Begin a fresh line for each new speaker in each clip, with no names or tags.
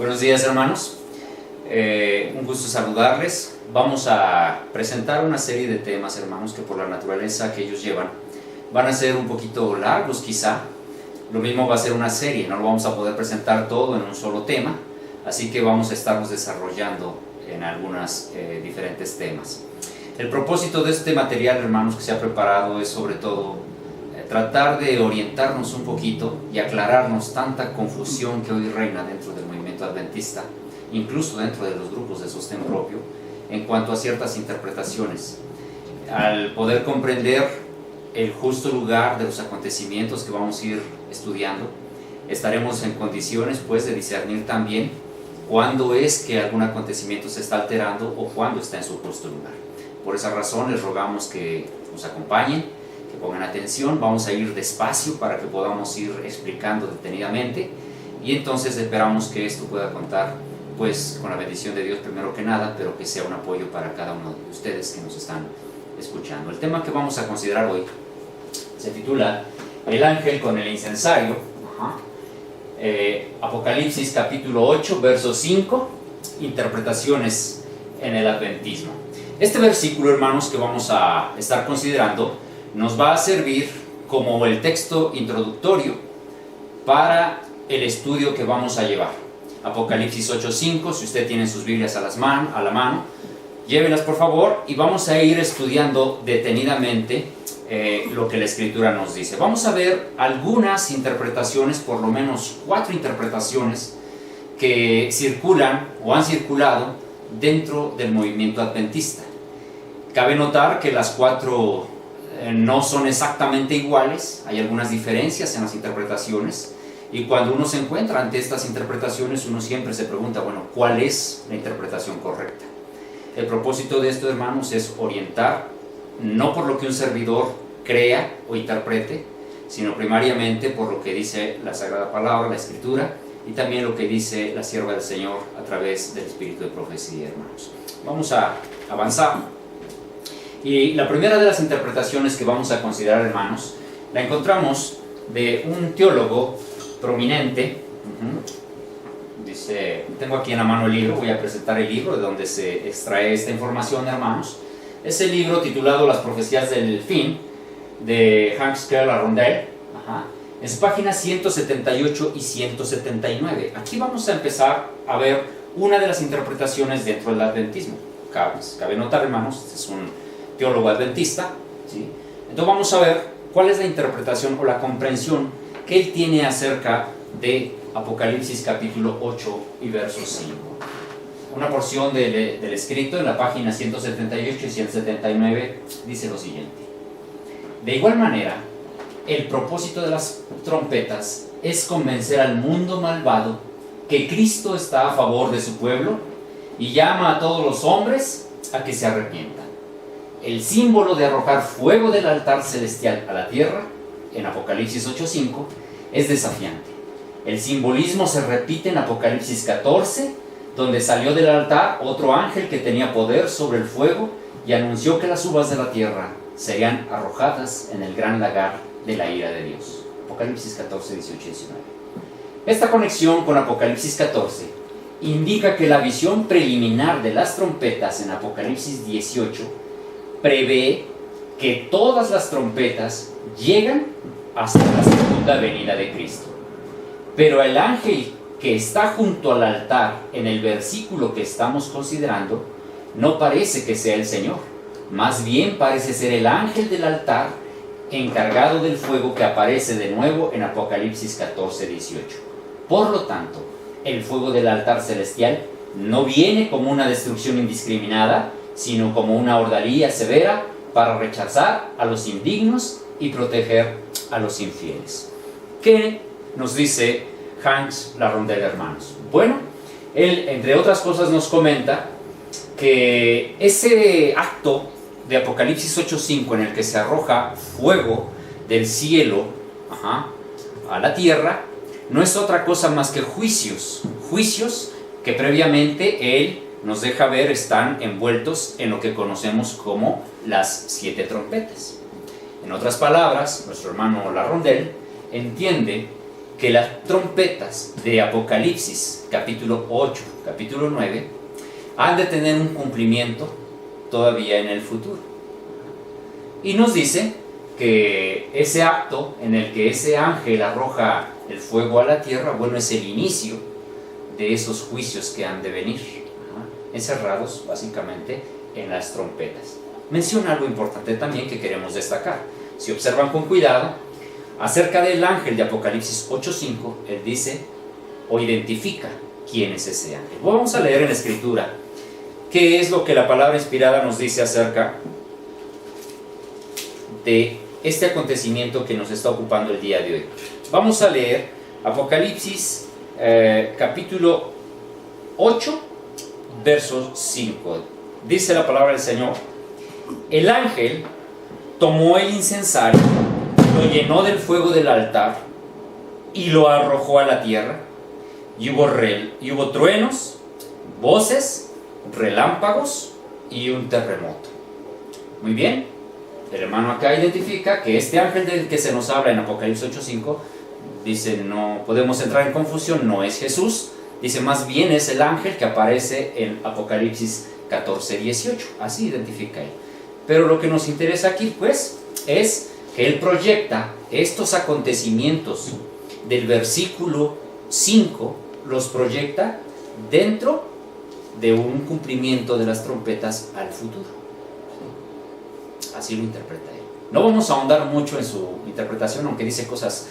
Buenos días, hermanos. Un gusto saludarles. Vamos a presentar una serie de temas, hermanos, que por la naturaleza que ellos llevan van a ser un poquito largos quizá. Lo mismo va a ser una serie, no lo vamos a poder presentar todo en un solo tema, así que vamos a estarnos desarrollando en algunos diferentes temas. El propósito de este material, hermanos, que se ha preparado es sobre todo tratar de orientarnos un poquito y aclararnos tanta confusión que hoy reina dentro del movimiento adventista, incluso dentro de los grupos de sostén propio, en cuanto a ciertas interpretaciones. Al poder comprender el justo lugar de los acontecimientos que vamos a ir estudiando, estaremos en condiciones pues de discernir también cuándo es que algún acontecimiento se está alterando o cuándo está en su justo lugar. Por esa razón les rogamos que nos acompañen, que pongan atención. Vamos a ir despacio para que podamos ir explicando detenidamente, y entonces esperamos que esto pueda contar pues con la bendición de Dios primero que nada, pero que sea un apoyo para cada uno de ustedes que nos están escuchando. El tema que vamos a considerar hoy se titula El ángel con el incensario. Apocalipsis capítulo 8, verso 5, interpretaciones en el adventismo. Este versículo, hermanos, que vamos a estar considerando nos va a servir como el texto introductorio para el estudio que vamos a llevar. Apocalipsis 8:5, si usted tiene sus Biblias a la mano, llévenlas por favor, y vamos a ir estudiando detenidamente lo que la Escritura nos dice. Vamos a ver algunas interpretaciones, por lo menos 4 interpretaciones que circulan o han circulado dentro del movimiento adventista. Cabe notar que las 4 no son exactamente iguales, hay algunas diferencias en las interpretaciones, y cuando uno se encuentra ante estas interpretaciones uno siempre se pregunta, bueno, ¿cuál es la interpretación correcta? El propósito de esto, hermanos, es orientar, no por lo que un servidor crea o interprete, sino primariamente por lo que dice la Sagrada Palabra, la Escritura, y también lo que dice la sierva del Señor a través del Espíritu de Profecía, hermanos. Vamos a avanzar. Y la primera de las interpretaciones que vamos a considerar, hermanos, la encontramos de un teólogo prominente. Dice, tengo aquí en la mano el libro, voy a presentar el libro de donde se extrae esta información, hermanos. Es el libro titulado Las Profecías del Fin, de Hans Keller Arundel, en sus páginas 178 y 179. Aquí vamos a empezar a ver una de las interpretaciones dentro del adventismo. Cabe notar, hermanos, este es un teólogo adventista, ¿sí? Entonces vamos a ver cuál es la interpretación o la comprensión que él tiene acerca de Apocalipsis capítulo 8 y verso 5. Una porción del escrito en la página 178 y 179 dice lo siguiente: de igual manera, el propósito de las trompetas es convencer al mundo malvado que Cristo está a favor de su pueblo y llama a todos los hombres a que se arrepientan. El símbolo de arrojar fuego del altar celestial a la tierra, en Apocalipsis 8:5, es desafiante. El simbolismo se repite en Apocalipsis 14, donde salió del altar otro ángel que tenía poder sobre el fuego y anunció que las uvas de la tierra serían arrojadas en el gran lagar de la ira de Dios. Apocalipsis 14, 18 y 19. Esta conexión con Apocalipsis 14 indica que la visión preliminar de las trompetas en Apocalipsis 18 prevé que todas las trompetas llegan hasta la segunda venida de Cristo. Pero el ángel que está junto al altar en el versículo que estamos considerando no parece que sea el Señor, más bien parece ser el ángel del altar encargado del fuego que aparece de nuevo en Apocalipsis 14, 18. Por lo tanto, el fuego del altar celestial no viene como una destrucción indiscriminada, sino como una ordalía severa para rechazar a los indignos y proteger a los infieles. ¿Qué nos dice Hans Arundel, hermanos? Bueno, él, entre otras cosas, nos comenta que ese acto de Apocalipsis 8:5 en el que se arroja fuego del cielo a la tierra no es otra cosa más que juicios que previamente él nos deja ver están envueltos en lo que conocemos como las 7 trompetas. En otras palabras, nuestro hermano Arundel entiende que las trompetas de Apocalipsis, capítulo 8, capítulo 9, han de tener un cumplimiento todavía en el futuro. Y nos dice que ese acto en el que ese ángel arroja el fuego a la tierra, bueno, es el inicio de esos juicios que han de venir, encerrados básicamente en las trompetas. Menciona algo importante también que queremos destacar. Si observan con cuidado, acerca del ángel de Apocalipsis 8:5, él dice o identifica quién es ese ángel. Vamos a leer en la Escritura qué es lo que la palabra inspirada nos dice acerca de este acontecimiento que nos está ocupando el día de hoy. Vamos a leer Apocalipsis capítulo 8, verso 5. Dice la palabra del Señor: el ángel tomó el incensario, lo llenó del fuego del altar y lo arrojó a la tierra, y hubo truenos, voces, relámpagos y un terremoto. Muy bien, el hermano acá identifica que este ángel del que se nos habla en Apocalipsis 8:5, dice, no podemos entrar en confusión, no es Jesús, dice más bien es el ángel que aparece en Apocalipsis 14:18, así identifica él. Pero lo que nos interesa aquí pues es que él proyecta estos acontecimientos del versículo 5, los proyecta dentro de un cumplimiento de las trompetas al futuro. Así lo interpreta él. No vamos a ahondar mucho en su interpretación, aunque dice cosas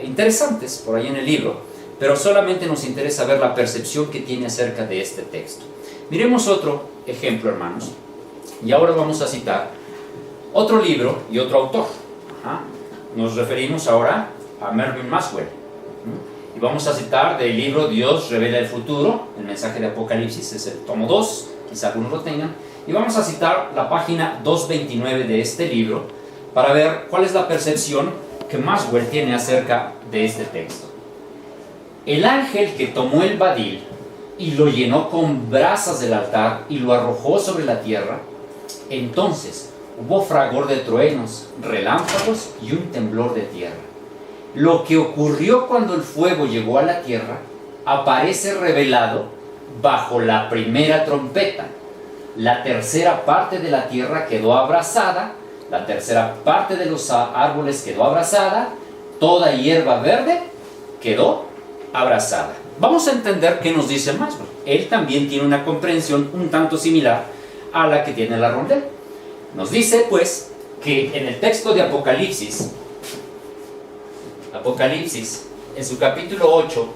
interesantes por ahí en el libro, pero solamente nos interesa ver la percepción que tiene acerca de este texto. Miremos otro ejemplo, hermanos, y ahora vamos a citar otro libro y otro autor. Nos referimos ahora a Mervyn Maxwell, y vamos a citar del libro Dios revela el futuro, el mensaje de Apocalipsis, es el tomo 2, quizá algunos lo tengan, y vamos a citar la página 229 de este libro para ver cuál es la percepción que Maxwell tiene acerca de este texto. El ángel que tomó el badil y lo llenó con brasas del altar y lo arrojó sobre la tierra, entonces hubo fragor de truenos, relámpagos y un temblor de tierra. Lo que ocurrió cuando el fuego llegó a la tierra aparece revelado bajo la primera trompeta. La tercera parte de la tierra quedó abrasada, la tercera parte de los árboles quedó abrasada, toda hierba verde quedó abrasada. Vamos a entender qué nos dice Maxwell. Él también tiene una comprensión un tanto similar a la que tiene la Rondel. Nos dice pues que en el texto de Apocalipsis, en su capítulo 8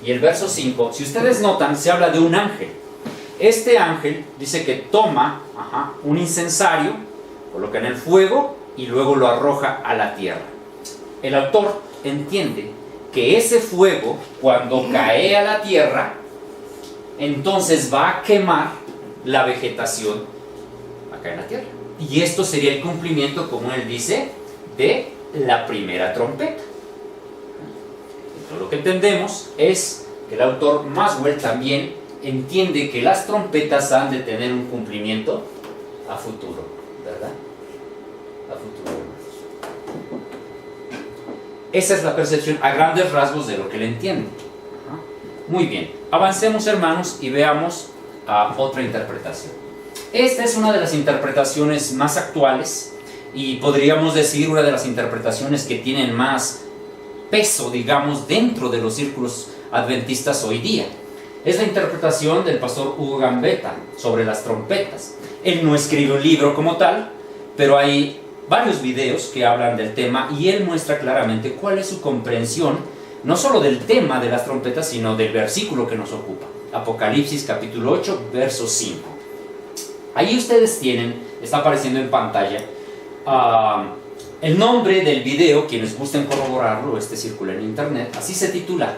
y el verso 5, si ustedes notan, se habla de un ángel. Este ángel dice que toma un incensario, coloca en el fuego y luego lo arroja a la tierra. El autor entiende que ese fuego, cuando cae a la tierra, entonces va a quemar la vegetación acá en la tierra. Y esto sería el cumplimiento, como él dice, de la primera trompeta. Entonces, lo que entendemos es que el autor Maxwell también entiende que las trompetas han de tener un cumplimiento a futuro, ¿verdad? A futuro. Esa es la percepción a grandes rasgos de lo que él entiende. Muy bien, avancemos, hermanos, y veamos otra interpretación. Esta es una de las interpretaciones más actuales y podríamos decir una de las interpretaciones que tienen más peso, digamos, dentro de los círculos adventistas hoy día. Es la interpretación del pastor Hugo Gambetta sobre las trompetas. Él no escribe un libro como tal, pero hay varios videos que hablan del tema y él muestra claramente cuál es su comprensión, no solo del tema de las trompetas, sino del versículo que nos ocupa. Apocalipsis capítulo 8, verso 5. Ahí ustedes tienen, está apareciendo en pantalla, el nombre del video, quienes gusten corroborarlo, este circula en internet, así se titula.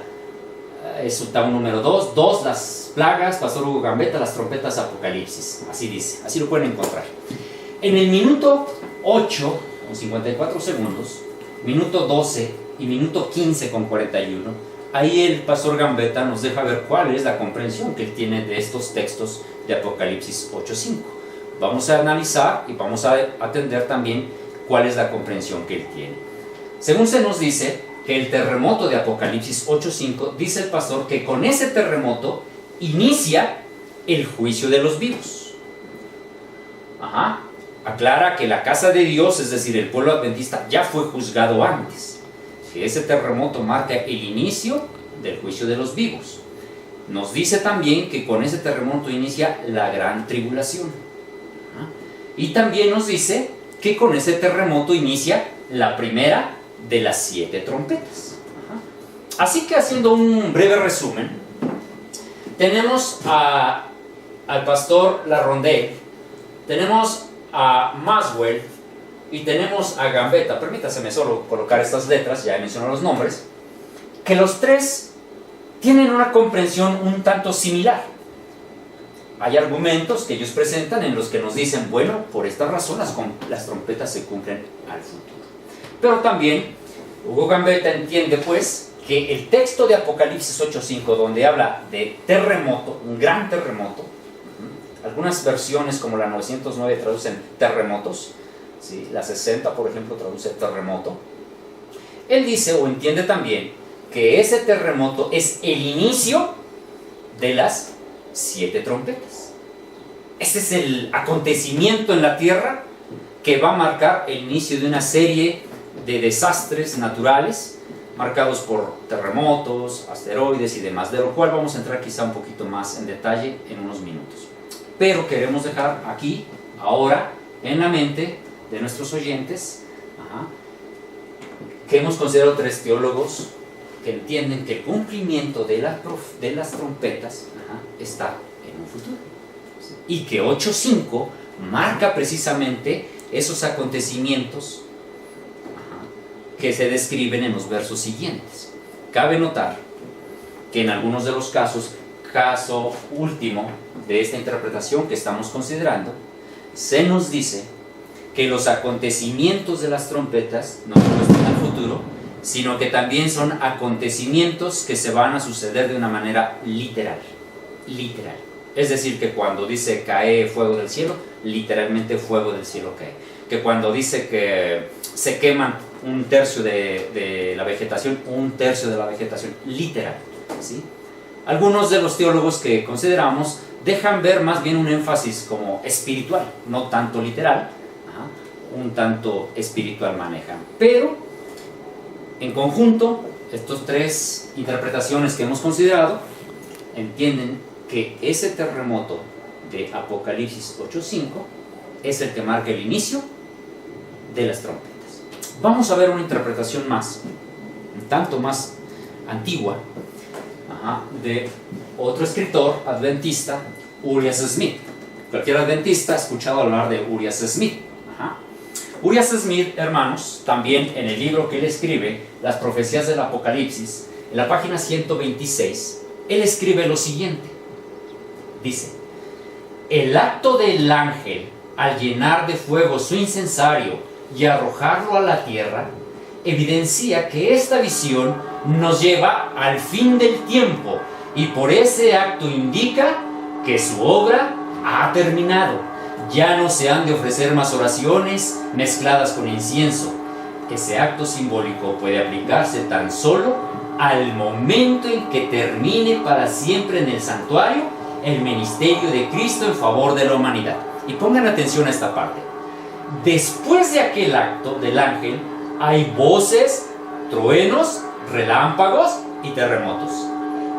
Es está un número 2, las plagas, pastor Hugo Gambetta, las trompetas Apocalipsis, así dice, así lo pueden encontrar. En el minuto 8 con 54 segundos, minuto 12 y minuto 15 con 41, ahí el pastor Gambetta nos deja ver cuál es la comprensión que él tiene de estos textos de Apocalipsis 8:5. Vamos a analizar y vamos a atender también cuál es la comprensión que él tiene. Según se nos dice, que el terremoto de Apocalipsis 8:5, dice el pastor que con ese terremoto inicia el juicio de los vivos. Aclara que la casa de Dios, es decir, el pueblo adventista, ya fue juzgado antes. Que ese terremoto marca el inicio del juicio de los vivos. Nos dice también que con ese terremoto inicia la gran tribulación. Y también nos dice que con ese terremoto inicia la primera de las 7 trompetas. Así que, haciendo un breve resumen, tenemos al pastor Larrondel, tenemos a Maswell y tenemos a Gambetta. Permítaseme solo colocar estas letras, ya he mencionado los nombres, que los tres tienen una comprensión un tanto similar. Hay argumentos que ellos presentan en los que nos dicen, bueno, por esta razón las trompetas se cumplen al futuro. Pero también Hugo Gambetta entiende pues que el texto de Apocalipsis 8:5, donde habla de terremoto, un gran terremoto, algunas versiones como la 909 traducen terremotos, ¿sí? La 60 por ejemplo traduce terremoto. Él dice o entiende también que ese terremoto es el inicio de las 7 trompetas. Ese es el acontecimiento en la tierra que va a marcar el inicio de una serie de desastres naturales marcados por terremotos, asteroides y demás, de lo cual vamos a entrar quizá un poquito más en detalle en unos minutos. Pero queremos dejar aquí, ahora, en la mente de nuestros oyentes, que hemos considerado 3 teólogos que entienden que el cumplimiento de las trompetas está en un futuro. Y que 8:5 marca precisamente esos acontecimientos que se describen en los versos siguientes. Cabe notar que en algunos de los casos, caso último de esta interpretación que estamos considerando, se nos dice que los acontecimientos de las trompetas no solo están en el futuro, sino que también son acontecimientos que se van a suceder de una manera literal. Es decir, que cuando dice cae fuego del cielo, literalmente fuego del cielo cae. Que cuando dice que se queman un tercio de la vegetación, literal, ¿sí? Algunos de los teólogos que consideramos dejan ver más bien un énfasis como espiritual, no tanto literal, un tanto espiritual manejan. Pero, en conjunto, estas 3 interpretaciones que hemos considerado entienden que ese terremoto de Apocalipsis 8:5 es el que marca el inicio de las trompetas. Vamos a ver una interpretación más, un tanto más antigua, de otro escritor adventista, Urias Smith. Cualquier adventista ha escuchado hablar de Urias Smith. Urias Smith, hermanos, también en el libro que él escribe, Las profecías del Apocalipsis, en la página 126, él escribe lo siguiente. Dice: el acto del ángel al llenar de fuego su incensario y arrojarlo a la tierra evidencia que esta visión nos lleva al fin del tiempo, y por ese acto indica que su obra ha terminado. Ya no se han de ofrecer más oraciones mezcladas con incienso. Ese acto simbólico puede aplicarse tan solo al momento en que termine para siempre en el santuario el ministerio de Cristo en favor de la humanidad. Y pongan atención a esta parte. Después de aquel acto del ángel hay voces, truenos, relámpagos y terremotos.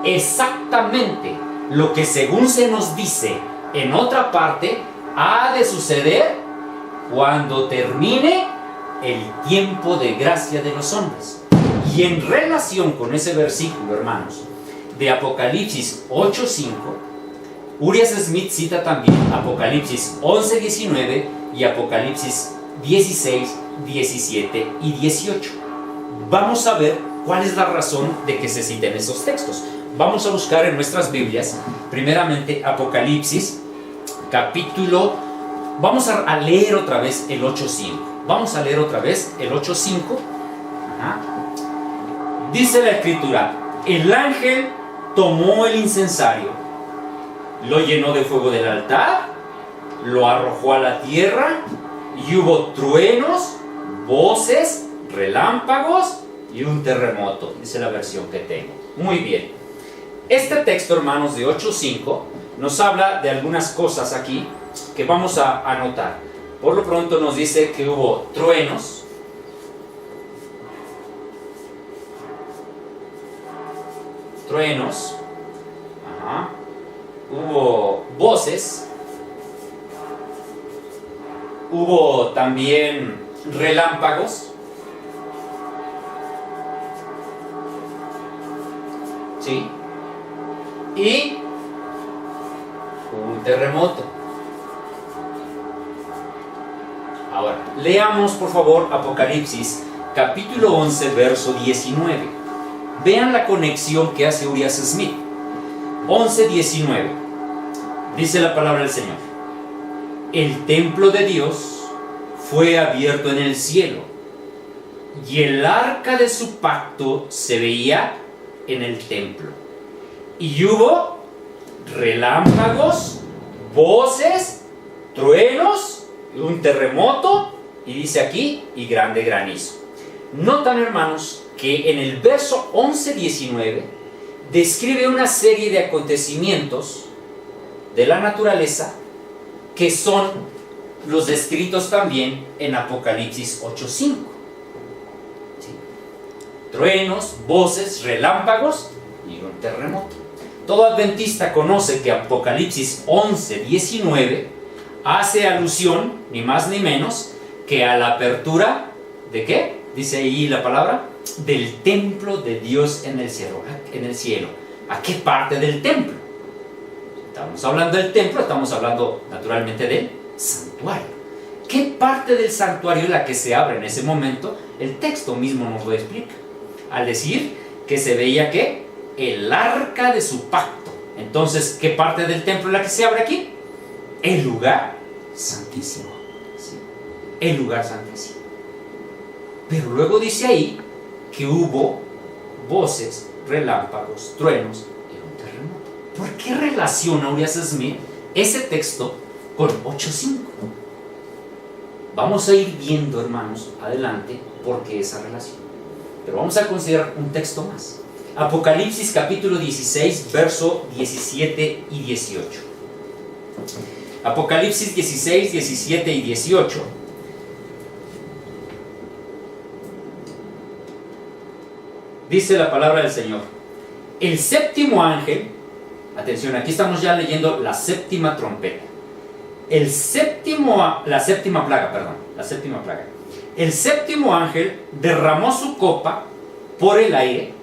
Exactamente lo que, según se nos dice en otra parte, ha de suceder cuando termine el tiempo de gracia de los hombres. Y en relación con ese versículo, hermanos, de Apocalipsis 8:5, Urias Smith cita también Apocalipsis 11:19 y Apocalipsis 16, 17 y 18. Vamos a ver cuál es la razón de que se citen esos textos. Vamos a buscar en nuestras Biblias, primeramente Apocalipsis, capítulo, vamos a leer otra vez el 8:5. Vamos a leer otra vez el 8:5. Dice la escritura: el ángel tomó el incensario, lo llenó de fuego del altar, lo arrojó a la tierra, y hubo truenos, voces, relámpagos y un terremoto. Esa es la versión que tengo. Muy bien. Este texto, hermanos, de 8:5 nos habla de algunas cosas aquí que vamos a anotar. Por lo pronto nos dice que hubo truenos, ajá, hubo voces, hubo también relámpagos, ¿sí? Y un terremoto. Ahora, leamos por favor Apocalipsis capítulo 11, verso 19. Vean la conexión que hace Urias Smith. 11:19. Dice la palabra del Señor: el templo de Dios fue abierto en el cielo, y el arca de su pacto se veía en el templo. Y hubo relámpagos, voces, truenos, un terremoto, y dice aquí, y grande granizo. Notan, hermanos, que en el verso 11:19 describe una serie de acontecimientos de la naturaleza que son los descritos también en Apocalipsis 8:5. ¿Sí? Truenos, voces, relámpagos y un terremoto. Todo adventista conoce que Apocalipsis 11:19 hace alusión, ni más ni menos, que a la apertura ¿de qué? Dice ahí la palabra, del templo de Dios en el cielo. ¿A qué parte del templo? Estamos hablando del templo, estamos hablando naturalmente del santuario. ¿Qué parte del santuario es la que se abre en ese momento? El texto mismo nos lo explica, al decir que se veía que el arca de su pacto. Entonces, ¿qué parte del templo es la que se abre aquí? El lugar santísimo. ¿Sí? El lugar santísimo. Pero luego dice ahí que hubo voces, relámpagos, truenos y un terremoto. ¿Por qué relaciona Urias Smith ese texto con 8:5? Vamos a ir viendo, hermanos, adelante por qué esa relación. Pero vamos a considerar un texto más. Apocalipsis capítulo 16, verso 17 y 18. Apocalipsis 16, 17 y 18. Dice la palabra del Señor: el séptimo ángel, atención, aquí estamos ya leyendo la séptima trompeta. La séptima plaga. El séptimo ángel derramó su copa por el aire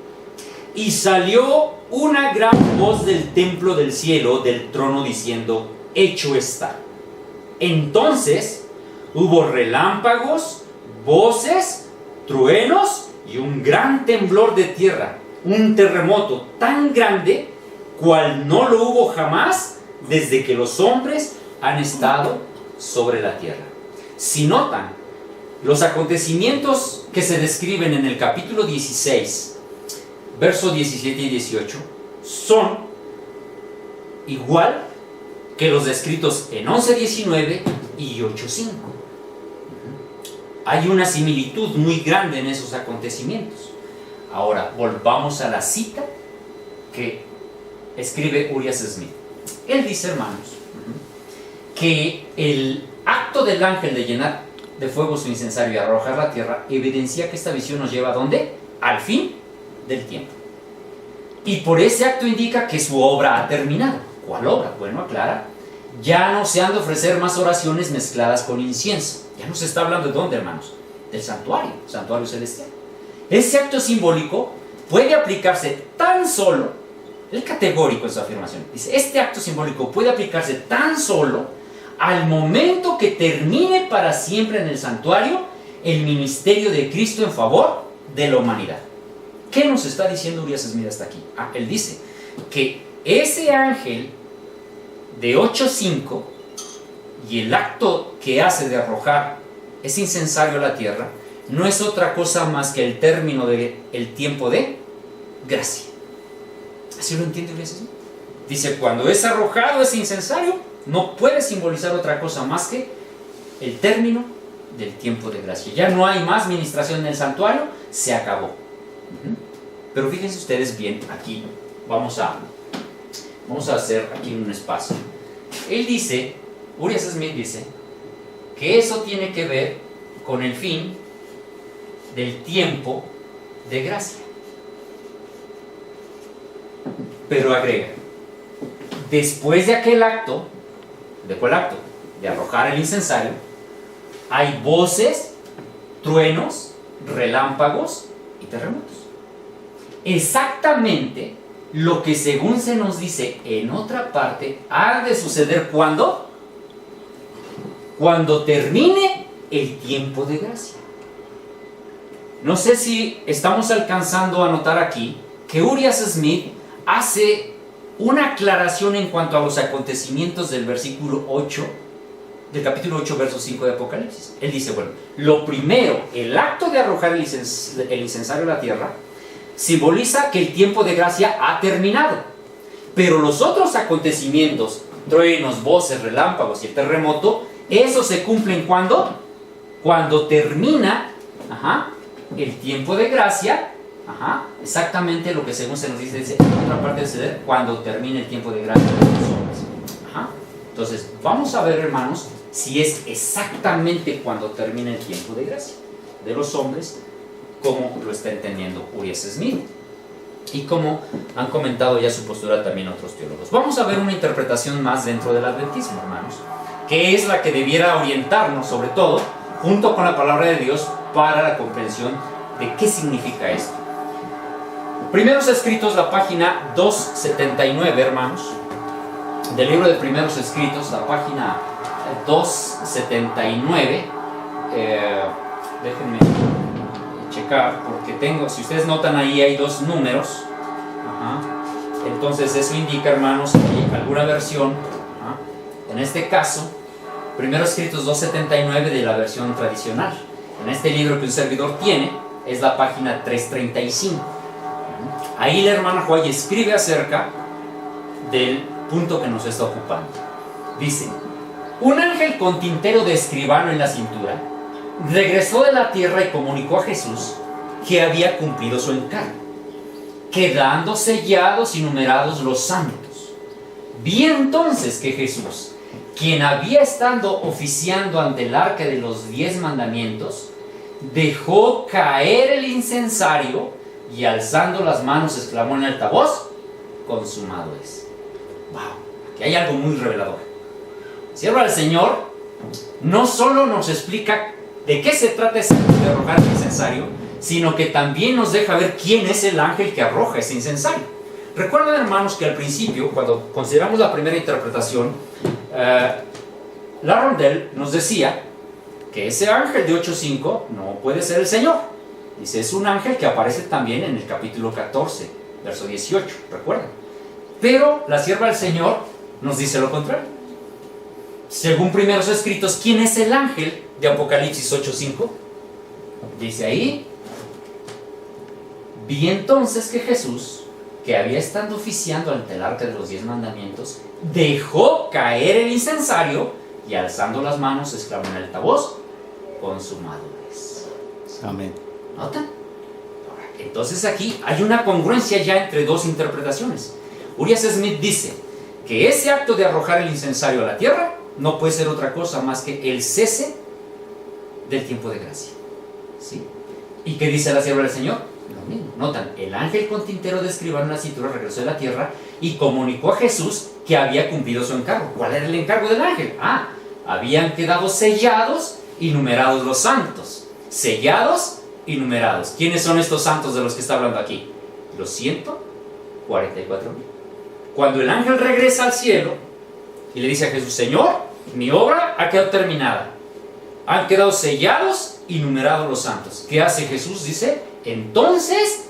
y salió una gran voz del templo del cielo, del trono, diciendo: hecho está. Entonces hubo relámpagos, voces, truenos y un gran temblor de tierra, un terremoto tan grande cual no lo hubo jamás desde que los hombres han estado sobre la tierra. Si notan, los acontecimientos que se describen en el capítulo 16, versos 17 y 18, son igual que los descritos en 11:19 y 8:5. Hay una similitud muy grande en esos acontecimientos. Ahora, volvamos a la cita que escribe Urias Smith. Él dice, hermanos, que el acto del ángel de llenar de fuego su incensario y arrojar la tierra evidencia que esta visión nos lleva ¿a dónde? Al fin del tiempo. Y por ese acto indica que su obra ha terminado. ¿Cuál obra? Bueno, aclara: ya no se han de ofrecer más oraciones mezcladas con incienso. Ya no se está hablando de dónde, hermanos, del santuario celestial. Ese acto simbólico puede aplicarse tan solo, el categórico en su afirmación, dice: este acto simbólico puede aplicarse tan solo al momento que termine para siempre en el santuario el ministerio de Cristo en favor de la humanidad. ¿Qué nos está diciendo Urias Smith hasta aquí? Él dice que ese ángel de 8:5 y el acto que hace de arrojar ese incensario a la tierra no es otra cosa más que el término del tiempo de gracia. ¿Así lo entiende Urias Smith? Dice, cuando es arrojado ese incensario, no puede simbolizar otra cosa más que el término del tiempo de gracia. Ya no hay más ministración en el santuario, se acabó. Pero fíjense ustedes bien aquí, vamos a hacer aquí un espacio. Él dice, Urias Smith dice, que eso tiene que ver con el fin del tiempo de gracia. Pero agrega, después de aquel acto, de arrojar el incensario, hay voces, truenos, relámpagos y terremotos. Exactamente lo que según se nos dice en otra parte ha de suceder cuando termine el tiempo de gracia. No sé si estamos alcanzando a notar aquí que Urias Smith hace una aclaración en cuanto a los acontecimientos del versículo 8 del capítulo 8 verso 5 de Apocalipsis. Él dice, bueno, lo primero, el acto de arrojar el incensario a la tierra simboliza que el tiempo de gracia ha terminado, pero los otros acontecimientos, truenos, voces, relámpagos y el terremoto, esos se cumplen cuando termina el tiempo de gracia. Exactamente lo que según se nos dice en otra parte del ceder, cuando termine el tiempo de gracia de los hombres. Entonces, vamos a ver, hermanos, si es exactamente cuando termina el tiempo de gracia de los hombres, como lo está entendiendo Urias Smith y como han comentado ya su postura también otros teólogos. Vamos a ver una interpretación más dentro del adventismo, hermanos, que es la que debiera orientarnos, sobre todo, junto con la palabra de Dios, para la comprensión de qué significa esto. Primeros Escritos, la página 279, hermanos, del libro de Primeros Escritos, la página 279. Déjenme checar, porque si ustedes notan ahí hay dos números. Entonces eso indica, hermanos, que hay alguna versión. En este caso, Primeros Escritos 279 de la versión tradicional. En este libro que un servidor tiene, es la página 335. Ahí la hermana White escribe acerca del punto que nos está ocupando. Dice, un ángel con tintero de escribano en la cintura regresó de la tierra y comunicó a Jesús que había cumplido su encargo, quedando sellados y numerados los santos. Vi entonces que Jesús, quien había estado oficiando ante el arca de los 10 mandamientos, dejó caer el incensario y alzando las manos exclamó en alta voz, consumado es. Wow, aquí hay algo muy revelador. Siervo del Señor no solo nos explica de qué se trata ese de arrojar el incensario, sino que también nos deja ver quién es el ángel que arroja ese incensario. Recuerden, hermanos, que al principio, cuando consideramos la primera interpretación, la Rondel nos decía que ese ángel de 8.5 no puede ser el Señor. Dice, es un ángel que aparece también en el capítulo 14, verso 18, recuerden. Pero la sierva del Señor nos dice lo contrario. Según Primeros Escritos, ¿quién es el ángel de Apocalipsis 8.5? Dice ahí, vi entonces que Jesús, que había estado oficiando ante el arca de los 10 mandamientos, dejó caer el incensario y alzando las manos exclamó en alta voz, consumado es.
Amén.
¿Notan? Entonces aquí hay una congruencia ya entre dos interpretaciones. Urias Smith dice que ese acto de arrojar el incensario a la tierra no puede ser otra cosa más que el cese del tiempo de gracia. ¿Sí? ¿Y qué dice la sierva del Señor? Lo mismo. Notan, el ángel con tintero de escribano en la cintura regresó de la tierra y comunicó a Jesús que había cumplido su encargo. ¿Cuál era el encargo del ángel? Habían quedado sellados y numerados los santos. Sellados y numerados. ¿Quiénes son estos santos de los que está hablando aquí? Los 144,000. Cuando el ángel regresa al cielo y le dice a Jesús, Señor, mi obra ha quedado terminada. Han quedado sellados y numerados los santos. ¿Qué hace Jesús? Dice, entonces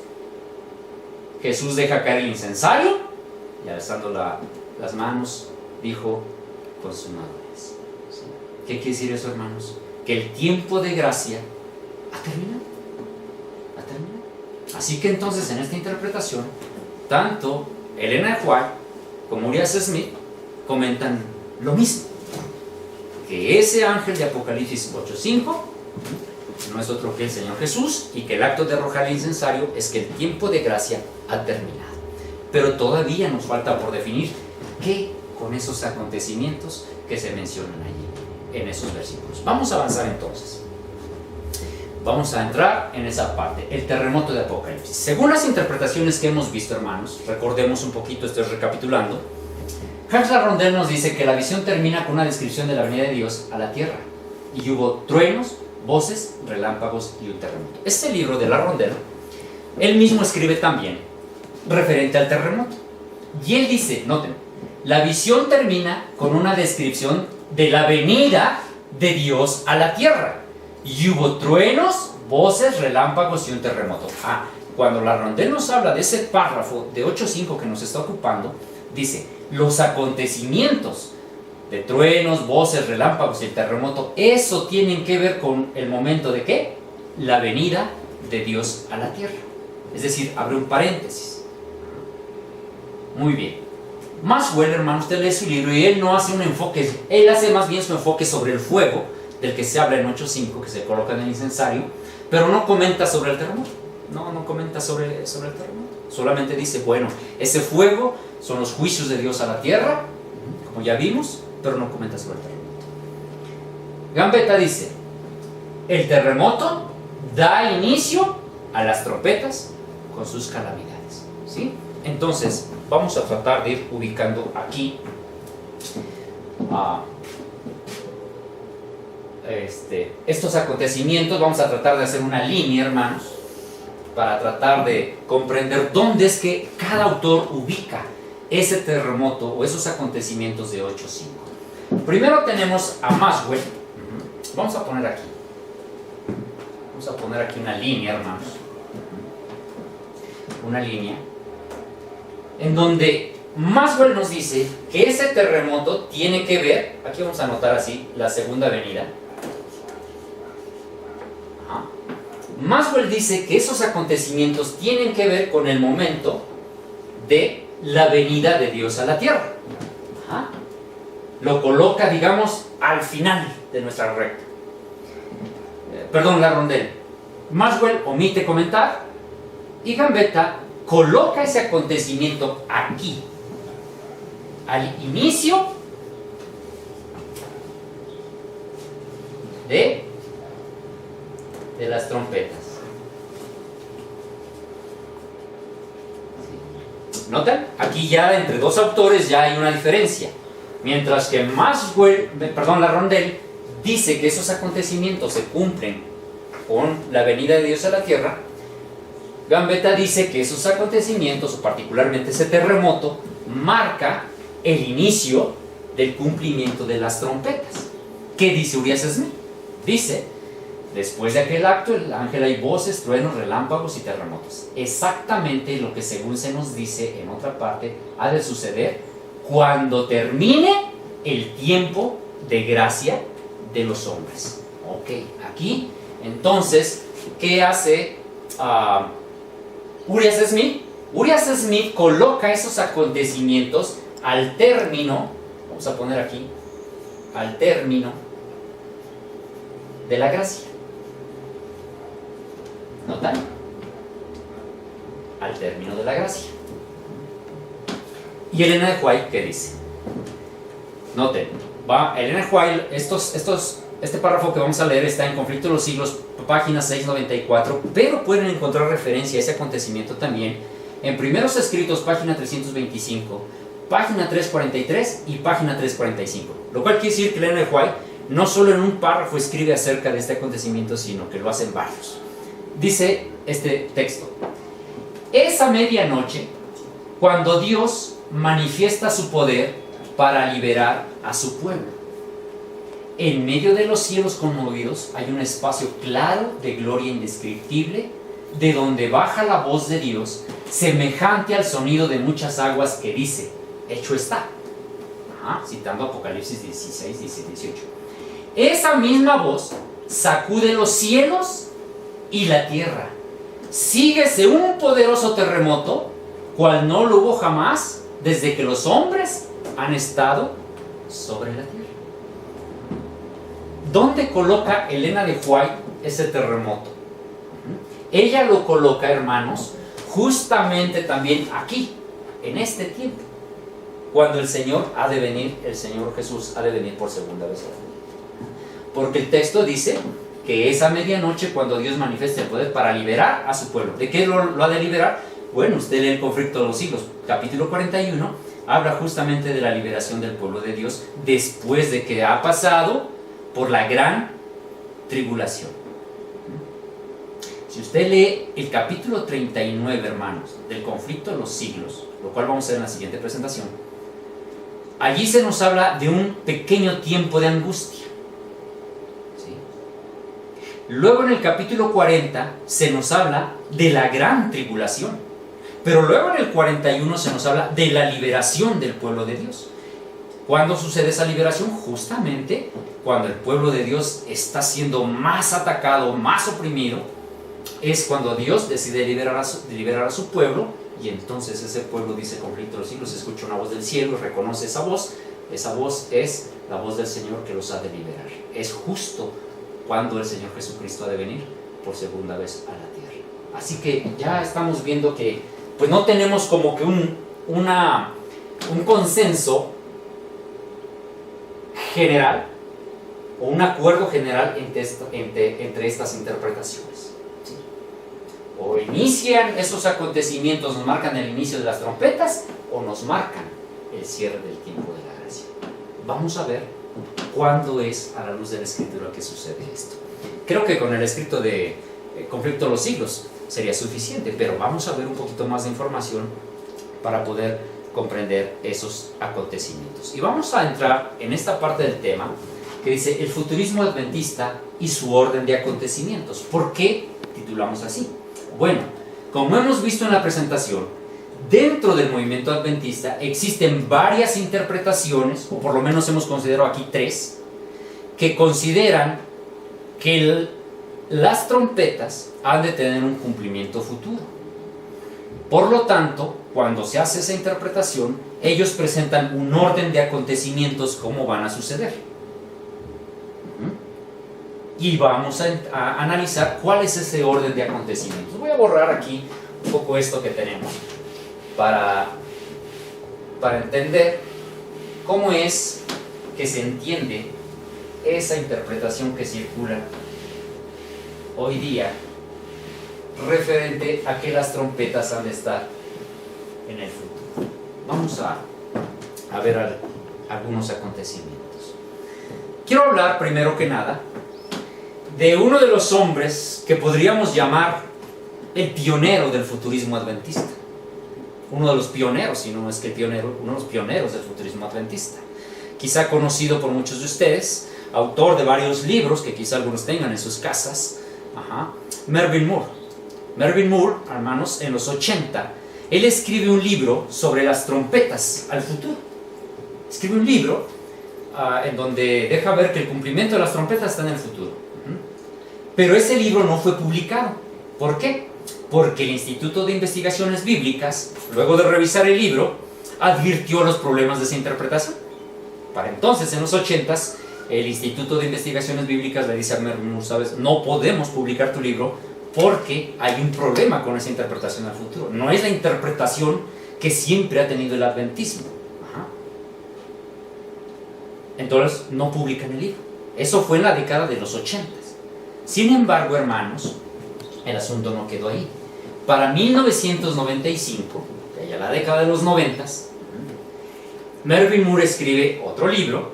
Jesús deja caer el incensario y alzando las manos dijo, consumado es. ¿Qué quiere decir eso, hermanos? Que el tiempo de gracia ha terminado. Así que entonces en esta interpretación, tanto Elena White como Urias Smith comentan lo mismo, que ese ángel de Apocalipsis 8.5 no es otro que el Señor Jesús, y que el acto de arrojar el incensario es que el tiempo de gracia ha terminado. Pero todavía nos falta por definir qué con esos acontecimientos que se mencionan allí, en esos versículos. Vamos a avanzar entonces. Vamos a entrar en esa parte, el terremoto de Apocalipsis. Según las interpretaciones que hemos visto, hermanos, recordemos un poquito, estoy recapitulando. Hans Rondeau nos dice que la visión termina con una descripción de la venida de Dios a la tierra. Y hubo truenos, voces, relámpagos y un terremoto. Este libro de Rondeau, él mismo escribe también referente al terremoto. Y él dice, noten, la visión termina con una descripción de la venida de Dios a la tierra. Y hubo truenos, voces, relámpagos y un terremoto. Cuando Rondeau nos habla de ese párrafo de 8.5 que nos está ocupando, dice, los acontecimientos de truenos, voces, relámpagos y el terremoto, eso tienen que ver con el momento de ¿qué? La venida de Dios a la tierra. Es decir, abre un paréntesis. Muy bien. Maxwell, hermano, usted lee su libro y él no hace un enfoque, él hace más bien su enfoque sobre el fuego, del que se habla en 8.5, que se coloca en el incensario, pero no comenta sobre el terremoto. No comenta sobre el terremoto. Solamente dice, bueno, ese fuego son los juicios de Dios a la tierra, como ya vimos, pero no comenta sobre el terremoto. Gambetta dice, el terremoto da inicio a las trompetas con sus calamidades, ¿sí? Entonces, vamos a tratar de ir ubicando aquí estos acontecimientos. Vamos a tratar de hacer una línea, hermanos, para tratar de comprender dónde es que cada autor ubica ese terremoto o esos acontecimientos de 8.5. Primero tenemos a Maxwell. Vamos a poner aquí una línea, hermanos, una línea en donde Maxwell nos dice que ese terremoto tiene que ver, aquí vamos a anotar así, la segunda venida. Maxwell dice que esos acontecimientos tienen que ver con el momento de la venida de Dios a la tierra. Lo coloca, digamos, al final de nuestra recta. Rondeau. Maxwell omite comentar y Gambetta coloca ese acontecimiento aquí, al inicio de las trompetas. ¿Notan? Aquí ya entre dos autores ya hay una diferencia. Mientras que Rondeau dice que esos acontecimientos se cumplen con la venida de Dios a la tierra, Gambetta dice que esos acontecimientos, o particularmente ese terremoto, marca el inicio del cumplimiento de las trompetas. ¿Qué dice Urias Smith? Dice, después de aquel acto, el ángel hay voces, truenos, relámpagos y terremotos. Exactamente lo que según se nos dice en otra parte, ha de suceder cuando termine el tiempo de gracia de los hombres. Ok, aquí, entonces, ¿qué hace Urias Smith? Urias Smith coloca esos acontecimientos al término, vamos a poner aquí, al término de la gracia. ¿Notan? Al término de la gracia. ¿Y Elena de White qué dice? Noten, Elena de White, este párrafo que vamos a leer está en Conflicto de los Siglos, página 694, pero pueden encontrar referencia a ese acontecimiento también en Primeros Escritos, página 325, página 343 y página 345. Lo cual quiere decir que Elena de White no solo en un párrafo escribe acerca de este acontecimiento, sino que lo hacen varios. Dice este texto: es a medianoche cuando Dios manifiesta su poder para liberar a su pueblo. En medio de los cielos conmovidos hay un espacio claro de gloria indescriptible, de donde baja la voz de Dios, semejante al sonido de muchas aguas, que dice, hecho está. Citando Apocalipsis 16, 17, 18. Esa misma voz sacude los cielos y la tierra. Síguese un poderoso terremoto, cual no lo hubo jamás desde que los hombres han estado sobre la tierra. ¿Dónde coloca Elena de White ese terremoto? Ella lo coloca, hermanos, justamente también aquí, en este tiempo, cuando el Señor ha de venir, el Señor Jesús ha de venir por segunda vez a la tierra. Porque el texto dice que es a medianoche cuando Dios manifiesta el poder para liberar a su pueblo. ¿De qué lo ha de liberar? Bueno, usted lee el conflicto de los siglos, capítulo 41, habla justamente de la liberación del pueblo de Dios después de que ha pasado por la gran tribulación. Si usted lee el capítulo 39, hermanos, del conflicto de los siglos, lo cual vamos a ver en la siguiente presentación, allí se nos habla de un pequeño tiempo de angustia. ¿Sí? Luego en el capítulo 40 se nos habla de la gran tribulación. Pero luego en el 41 se nos habla de la liberación del pueblo de Dios. ¿Cuándo sucede esa liberación? Justamente cuando el pueblo de Dios está siendo más atacado, más oprimido, es cuando Dios decide liberar a su pueblo, y entonces ese pueblo, dice el conflicto de los siglos, escucha una voz del cielo y reconoce esa voz es la voz del Señor que los ha de liberar. Es justo cuando el Señor Jesucristo ha de venir por segunda vez a la tierra. Así que ya estamos viendo que pues no tenemos como que un consenso general o un acuerdo general entre estas interpretaciones. ¿Sí? O inician esos acontecimientos, nos marcan el inicio de las trompetas, o nos marcan el cierre del tiempo de la gracia. Vamos a ver cuándo es, a la luz de la Escritura, que sucede esto. Creo que con el escrito de Conflicto de los Siglos sería suficiente, pero vamos a ver un poquito más de información para poder comprender esos acontecimientos. Y vamos a entrar en esta parte del tema que dice el futurismo adventista y su orden de acontecimientos. ¿Por qué titulamos así? Bueno, como hemos visto en la presentación, dentro del movimiento adventista existen varias interpretaciones, o por lo menos hemos considerado aquí 3, que consideran que las trompetas han de tener un cumplimiento futuro. Por lo tanto, cuando se hace esa interpretación, ellos presentan un orden de acontecimientos, cómo van a suceder. Y vamos a analizar cuál es ese orden de acontecimientos. Voy a borrar aquí un poco esto que tenemos para entender cómo es que se entiende esa interpretación que circula hoy día referente a que las trompetas han de estar en el futuro. Vamos a ver algunos acontecimientos. Quiero hablar primero que nada de uno de los hombres que podríamos llamar el pionero del futurismo adventista. Uno de los pioneros, si no es que pionero, uno de los pioneros del futurismo adventista. Quizá conocido por muchos de ustedes, autor de varios libros que quizá algunos tengan en sus casas. Mervyn Moore. Mervyn Moore, hermanos, en los 80, él escribe un libro sobre las trompetas al futuro. Escribe un libro en donde deja ver que el cumplimiento de las trompetas está en el futuro. Pero ese libro no fue publicado. ¿Por qué? Porque el Instituto de Investigaciones Bíblicas, luego de revisar el libro, advirtió los problemas de esa interpretación. Para entonces, en los 80s, el Instituto de Investigaciones Bíblicas le dice a Mervyn Moore, ¿sabes? No podemos publicar tu libro porque hay un problema con esa interpretación al futuro. No es la interpretación que siempre ha tenido el adventismo. Entonces, no publican el libro. Eso fue en la década de los 80s. Sin embargo, hermanos, el asunto no quedó ahí. Para 1995, ya la década de los 90s, Mervyn Moore escribe otro libro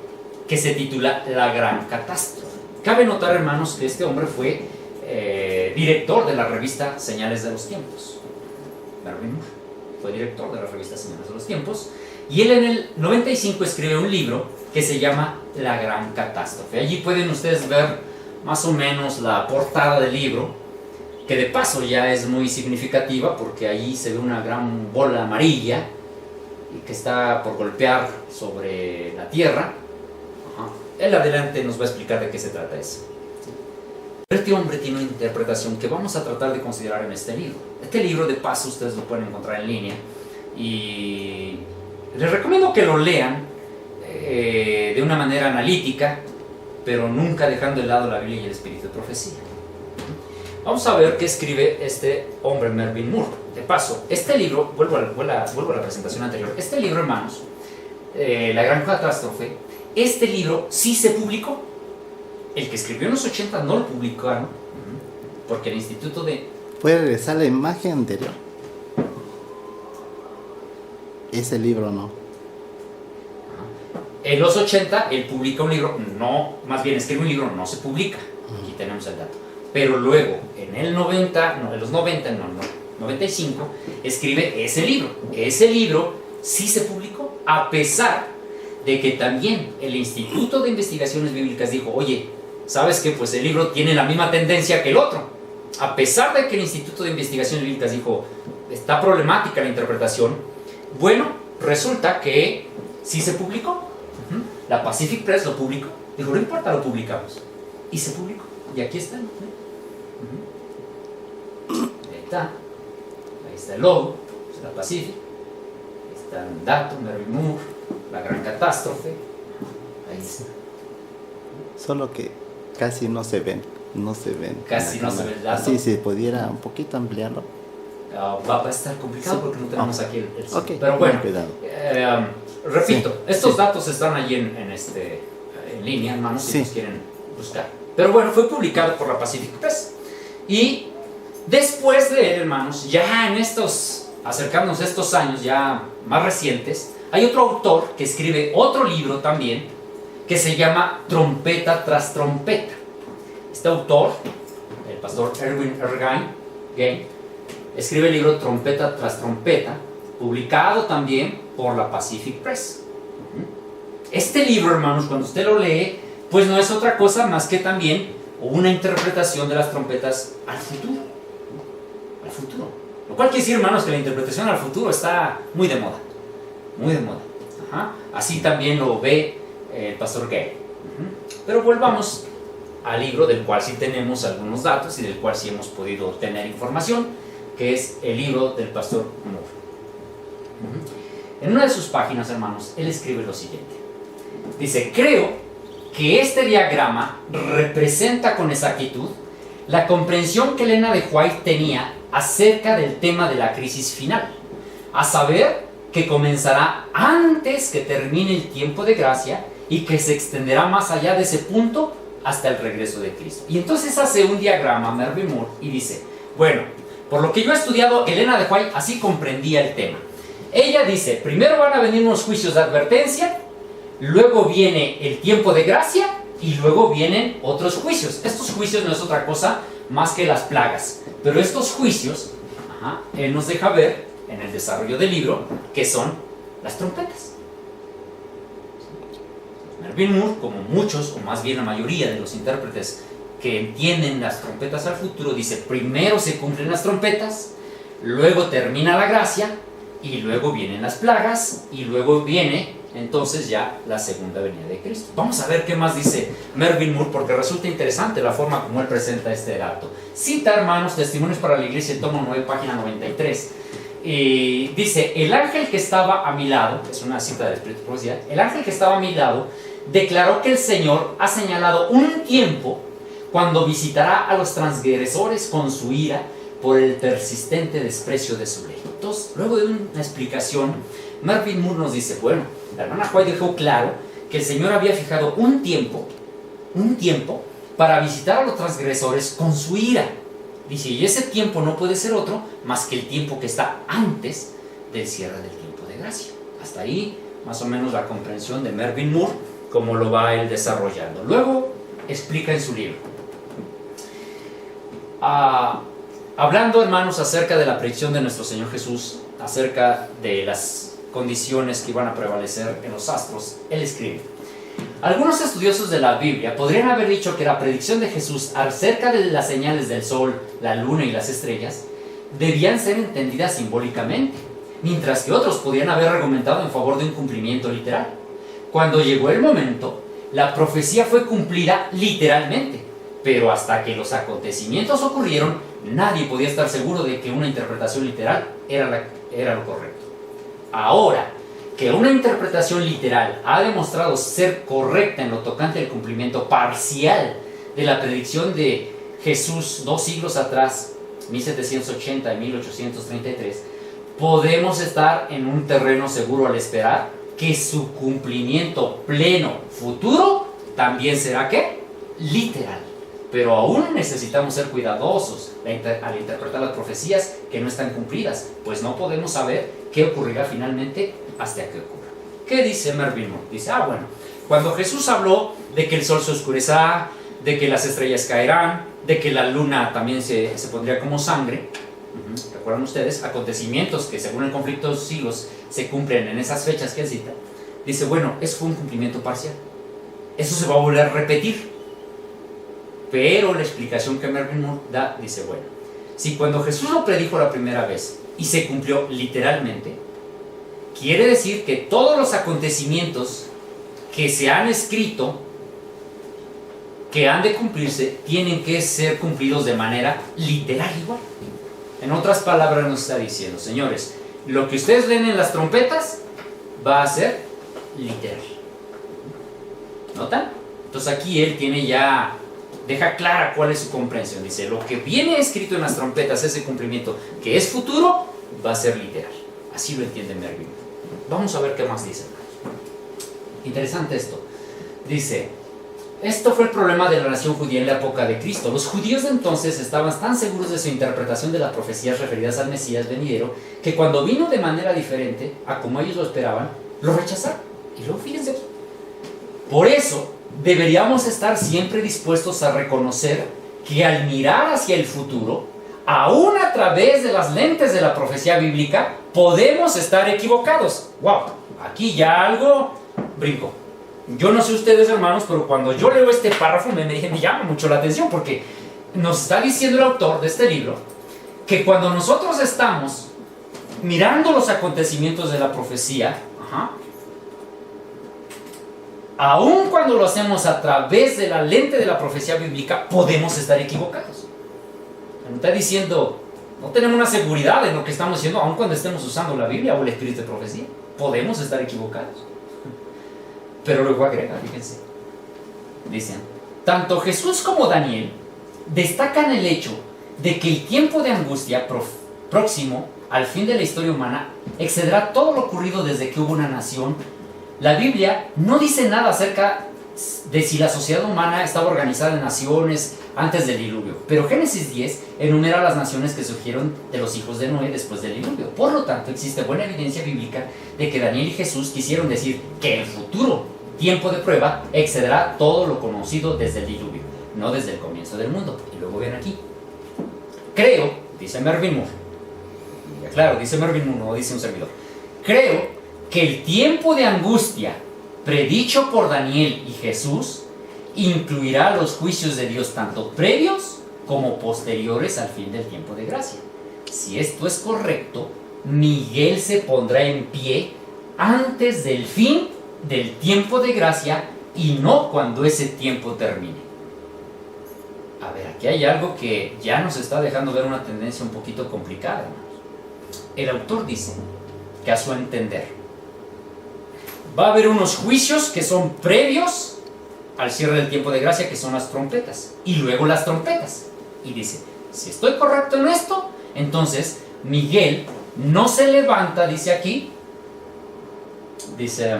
que se titula La Gran Catástrofe. Cabe notar, hermanos, que este hombre fue director de la revista Señales de los Tiempos. Mervyn Moore fue director de la revista Señales de los Tiempos, y él en el 95 escribe un libro que se llama La Gran Catástrofe. Allí pueden ustedes ver más o menos la portada del libro, que de paso ya es muy significativa porque allí se ve una gran bola amarilla y que está por golpear sobre la tierra. Él adelante nos va a explicar de qué se trata eso. Este hombre tiene una interpretación que vamos a tratar de considerar en este libro. Este libro, de paso, ustedes lo pueden encontrar en línea y les recomiendo que lo lean de una manera analítica, pero nunca dejando de lado la Biblia y el espíritu de profecía. Vamos a ver qué escribe este hombre, Melvin Moore. De paso, este libro, vuelvo a la presentación anterior, este libro, hermanos, La Gran Catástrofe, este libro sí se publicó. El que escribió en los 80 no lo publicaron, porque el Instituto de...
¿Puede regresar la imagen anterior? Ese libro no.
En los 80 él publica un libro, no, más bien escribe un libro, no se publica. Aquí tenemos el dato. Pero luego, en los 95, escribe ese libro. Ese libro sí se publicó, a pesar de que también el Instituto de Investigaciones Bíblicas dijo, oye, ¿sabes qué? Pues el libro tiene la misma tendencia que el otro. A pesar de que el Instituto de Investigaciones Bíblicas dijo, está problemática la interpretación, bueno, resulta que sí se publicó. La Pacific Press lo publicó. Dijo, no importa, lo publicamos. Y se publicó. Y aquí está. Ahí está el logo, es la Pacific. Ahí está el dato, Melvin Moore, La Gran Catástrofe. Ahí está.
Solo que casi no se ven. No se ven.
Casi no se ve el dato.
Así, si pudiera un poquito ampliarlo.
Va a estar complicado porque no tenemos aquí el
okay.
Pero bueno, repito,
sí,
estos
sí.
datos están allí en línea, hermanos, si
sí.
los quieren buscar. Pero bueno, fue publicado por la Pacific Press. Y después de él, hermanos, ya acercándonos a estos años ya más recientes, hay otro autor que escribe otro libro también, que se llama Trompeta tras Trompeta. Este autor, el pastor Erwin R. Gain, escribe el libro Trompeta tras Trompeta, publicado también por la Pacific Press. Este libro, hermanos, cuando usted lo lee, pues no es otra cosa más que también una interpretación de las trompetas al futuro. Al futuro. Lo cual quiere decir, hermanos, que la interpretación al futuro está muy de moda. Muy de moda. Así también lo ve el pastor Gay. Pero volvamos al libro del cual sí tenemos algunos datos y del cual sí hemos podido obtener información, que es el libro del pastor Moore. En una de sus páginas, hermanos, él escribe lo siguiente. Dice, creo que este diagrama representa con exactitud la comprensión que Elena de White tenía acerca del tema de la crisis final, a saber que comenzará antes que termine el tiempo de gracia y que se extenderá más allá de ese punto hasta el regreso de Cristo. Y entonces hace un diagrama Melvin Moore y dice, bueno, por lo que yo he estudiado, Elena de White así comprendía el tema. Ella dice, primero van a venir unos juicios de advertencia, luego viene el tiempo de gracia y luego vienen otros juicios. Estos juicios no es otra cosa más que las plagas, pero estos juicios, él nos deja ver en el desarrollo del libro que son las trompetas. Melvin Moore, como muchos, o más bien la mayoría de los intérpretes que entienden las trompetas al futuro, dice, primero se cumplen las trompetas, luego termina la gracia, y luego vienen las plagas, y luego viene entonces ya la segunda venida de Cristo. Vamos a ver qué más dice Melvin Moore, porque resulta interesante la forma como él presenta este dato. Cita, hermanos, Testimonios para la Iglesia, tomo 9, página 93. Y dice, el ángel que estaba a mi lado, es una cita del Espíritu de Profecía, el ángel que estaba a mi lado declaró que el Señor ha señalado un tiempo cuando visitará a los transgresores con su ira por el persistente desprecio de su ley. Entonces, luego de una explicación, Melvin Moore nos dice, bueno, la hermana White dejó claro que el Señor había fijado un tiempo para visitar a los transgresores con su ira. Dice, y ese tiempo no puede ser otro más que el tiempo que está antes del cierre del tiempo de gracia. Hasta ahí, más o menos, la comprensión de Melvin Moore, como lo va él desarrollando. Luego, explica en su libro. Hablando, hermanos, acerca de la predicción de nuestro Señor Jesús, acerca de las condiciones que iban a prevalecer en los astros, él escribe, algunos estudiosos de la Biblia podrían haber dicho que la predicción de Jesús acerca de las señales del sol, la luna y las estrellas debían ser entendidas simbólicamente, mientras que otros podrían haber argumentado en favor de un cumplimiento literal. Cuando llegó el momento, la profecía fue cumplida literalmente, pero hasta que los acontecimientos ocurrieron, nadie podía estar seguro de que una interpretación literal era lo correcto. Ahora que una interpretación literal ha demostrado ser correcta en lo tocante al cumplimiento parcial de la predicción de Jesús 2 siglos atrás, 1780 y 1833, podemos estar en un terreno seguro al esperar que su cumplimiento pleno futuro también será ¿qué? Literal. Pero aún necesitamos ser cuidadosos al interpretar las profecías que no están cumplidas, pues no podemos saber qué ocurrirá finalmente hasta que ocurra. ¿Qué dice Mervyn Moore? Dice, bueno, cuando Jesús habló de que el sol se oscurecerá, de que las estrellas caerán, de que la luna también se pondría como sangre, ¿recuerdan ustedes? Acontecimientos que según el conflicto de los siglos se cumplen en esas fechas que él cita. Dice, bueno, eso fue un cumplimiento parcial. Eso se va a volver a repetir. Pero la explicación que Mervyn Moore da, dice, bueno, si cuando Jesús lo predijo la primera vez y se cumplió literalmente, quiere decir que todos los acontecimientos que se han escrito, que han de cumplirse, tienen que ser cumplidos de manera literal igual. En otras palabras nos está diciendo, señores, lo que ustedes leen en las trompetas va a ser literal. ¿Notan? Entonces aquí él tiene ya, deja clara cuál es su comprensión. Dice, lo que viene escrito en las trompetas, ese cumplimiento que es futuro, va a ser literal. Así lo entiende Mervyn. Vamos a ver qué más dice. Interesante esto. Dice, esto fue el problema de la nación judía en la época de Cristo. Los judíos de entonces estaban tan seguros de su interpretación de las profecías referidas al Mesías venidero, que cuando vino de manera diferente a como ellos lo esperaban, lo rechazaron. Y luego fíjense aquí. Por eso, deberíamos estar siempre dispuestos a reconocer que al mirar hacia el futuro, aún a través de las lentes de la profecía bíblica, podemos estar equivocados. ¡Wow! Aquí ya algo brinco. Yo no sé ustedes, hermanos, pero cuando yo leo este párrafo me llama mucho la atención, porque nos está diciendo el autor de este libro que cuando nosotros estamos mirando los acontecimientos de la profecía, aun cuando lo hacemos a través de la lente de la profecía bíblica, podemos estar equivocados. Me está diciendo, no tenemos una seguridad en lo que estamos haciendo, aun cuando estemos usando la Biblia o el espíritu de profecía. Podemos estar equivocados. Pero luego agrega, fíjense. Dicen, tanto Jesús como Daniel destacan el hecho de que el tiempo de angustia próximo al fin de la historia humana excederá todo lo ocurrido desde que hubo una nación. La Biblia no dice nada acerca de si la sociedad humana estaba organizada en naciones antes del diluvio, pero Génesis 10 enumera las naciones que surgieron de los hijos de Noé después del diluvio. Por lo tanto, existe buena evidencia bíblica de que Daniel y Jesús quisieron decir que el futuro tiempo de prueba excederá todo lo conocido desde el diluvio, no desde el comienzo del mundo. Y luego ven aquí, creo, dice Mervyn Moore, claro, dice Mervyn Moore, no dice un servidor, creo que el tiempo de angustia predicho por Daniel y Jesús incluirá los juicios de Dios tanto previos como posteriores al fin del tiempo de gracia. Si esto es correcto, Miguel se pondrá en pie antes del fin del tiempo de gracia y no cuando ese tiempo termine. A ver, aquí hay algo que ya nos está dejando ver una tendencia un poquito complicada, hermanos. El autor dice que a su entender va a haber unos juicios que son previos al cierre del tiempo de gracia, que son las trompetas, y luego las trompetas. Y dice, si estoy correcto en esto, entonces Miguel no se levanta, dice aquí, dice,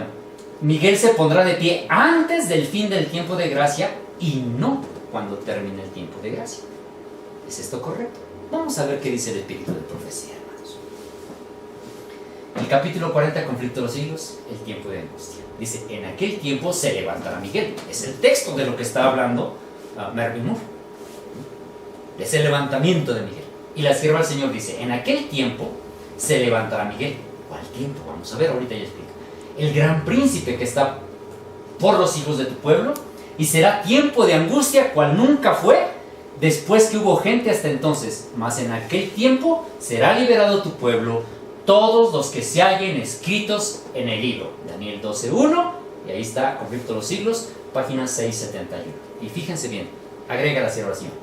Miguel se pondrá de pie antes del fin del tiempo de gracia y no cuando termine el tiempo de gracia. ¿Es esto correcto? Vamos a ver qué dice el espíritu de profecía, hermanos. El capítulo 40, conflicto de los siglos, el tiempo de angustia. Dice, en aquel tiempo se levantará Miguel. Es el texto de lo que está hablando Mervyn Moore. Es el levantamiento de Miguel. Y la sierva del Señor dice, en aquel tiempo se levantará Miguel. ¿Cuál tiempo? Vamos a ver, ahorita ya explico. El gran príncipe que está por los hijos de tu pueblo, y será tiempo de angustia cual nunca fue después que hubo gente hasta entonces, mas en aquel tiempo será liberado tu pueblo, todos los que se hallen escritos en el libro. Daniel 12:1, y ahí está, conflicto de los siglos, página 671. Y fíjense bien, agrega la sierva del Señor.